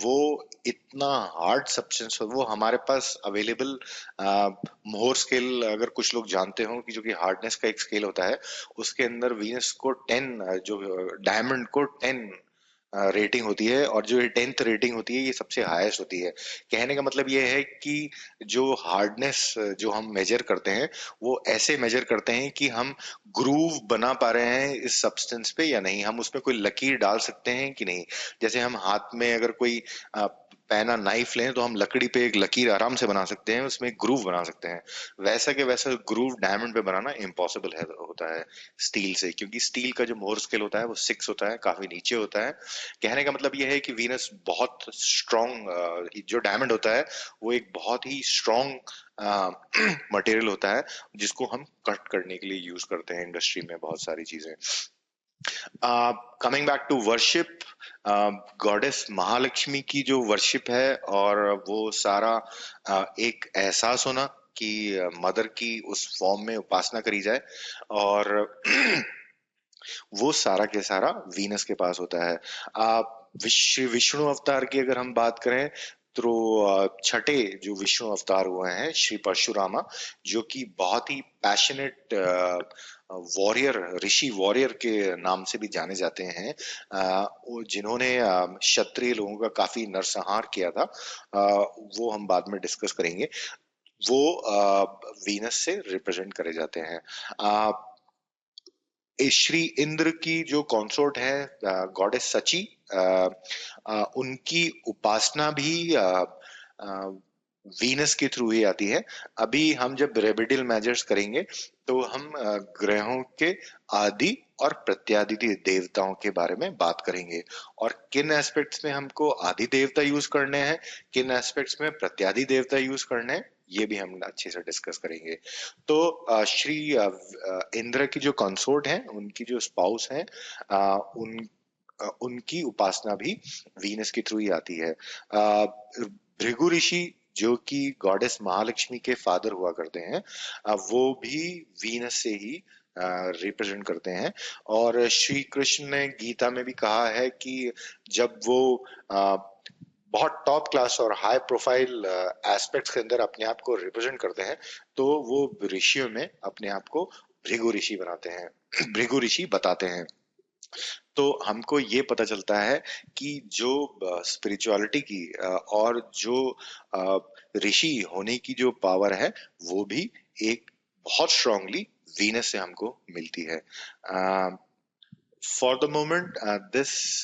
वो इतना हार्ड सब्सटेंस, वो हमारे पास अवेलेबल मोहर स्केल, अगर कुछ लोग जानते हो कि जो कि हार्डनेस का एक स्केल होता है, उसके अंदर वीनस को 10, जो डायमंड को 10 रेटिंग होती है, और जो ये 10th रेटिंग होती है ये सबसे हाईएस्ट होती है। कहने का मतलब ये है कि जो हार्डनेस जो हम मेजर करते हैं, वो ऐसे मेजर करते हैं कि हम ग्रूव बना पा रहे हैं इस सब्सटेंस पे या नहीं, हम उसमें कोई लकीर डाल सकते हैं कि नहीं। जैसे हम हाथ में अगर कोई पैना नाइफ लें तो हम लकड़ी पे एक लकीर आराम से बना सकते हैं, उसमें एक ग्रूव बना सकते हैं। वैसा के वैसा ग्रूव डायमंड पे बनाना इम्पॉसिबल है होता है स्टील से, क्योंकि स्टील का जो मोहर स्केल होता है वो 6 होता है, काफी नीचे होता है। कहने का मतलब ये है कि वीनस बहुत स्ट्रॉन्ग, जो डायमंड होता है वो एक बहुत ही स्ट्रॉन्ग मटेरियल होता है, जिसको हम कट करने के लिए यूज करते हैं इंडस्ट्री में बहुत सारी चीजें। Coming back to worship, goddess Mahalakshmi की जो वर्शिप है, और वो सारा एक एहसास होना कि मदर की उस फॉर्म में उपासना करी जाए, और वो सारा के सारा वीनस के पास होता है। विष्णु अवतार की अगर हम बात करें, तो छठे जो विष्णु अवतार हुए हैं श्री परशुरामा, जो कि बहुत ही पैशनेट वॉरियर, ऋषि वॉरियर के नाम से भी जाने जाते हैं, जिन्होंने क्षत्रिय लोगों का काफी नरसंहार किया था। वो हम बाद में डिस्कस करेंगे। वो वीनस से रिप्रेजेंट करे जाते हैं। श्री इंद्र की जो कंसोर्ट है गॉडेस सची, उनकी उपासना भी वीनस के थ्रू ही आती है। अभी हम जब रेबिडियल मेजर्स करेंगे तो हम ग्रहों के आदि और प्रत्यादि देवताओं के बारे में बात करेंगे, और किन एस्पेक्ट्स में हमको आदि देवता यूज करने हैं, किन एस्पेक्ट्स में प्रत्यादि देवता यूज करने हैं, ये भी हम अच्छे से डिस्कस करेंगे। तो श्री इंद्र की जो कंसोर्ट है, उनकी जो स्पाउस है, उनकी उपासना भी वीनस के थ्रू ही आती है। भृगु ऋषि जो कि गॉडेस महालक्ष्मी के फादर हुआ करते हैं, वो भी वीनस से ही रिप्रेजेंट करते हैं। और श्री कृष्ण ने गीता में भी कहा है कि जब वो बहुत टॉप क्लास और हाई प्रोफाइल एस्पेक्ट्स के अंदर अपने आप को रिप्रेजेंट करते हैं, तो वो ऋषियों में अपने आप को भृगु ऋषि बनाते हैं, भृगु ऋषि बताते हैं। तो हमको ये पता चलता है कि जो स्पिरिचुअलिटी की और जो ऋषि होने की जो पावर है, वो भी एक बहुत स्ट्रांगली वीनस से हमको मिलती है। For the moment this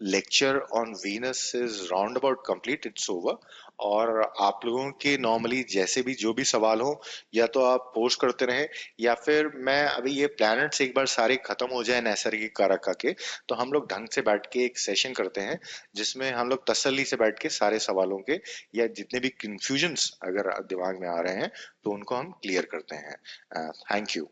lecture on Venus is round about complete, it's over. और आप लोगों के नॉर्मली जैसे भी जो भी सवाल हो, या तो आप पोस्ट करते रहें, या फिर मैं अभी ये प्लैनेट्स एक बार सारे खत्म हो जाए नैसर्गिक कारक के, तो हम लोग ढंग से बैठ के एक सेशन करते हैं, जिसमें हम लोग तसल्ली से बैठ के सारे सवालों के या जितने भी कंफ्यूजन्स अगर दिमाग में आ रहे हैं तो उनको हम क्लियर करते हैं। Thank you.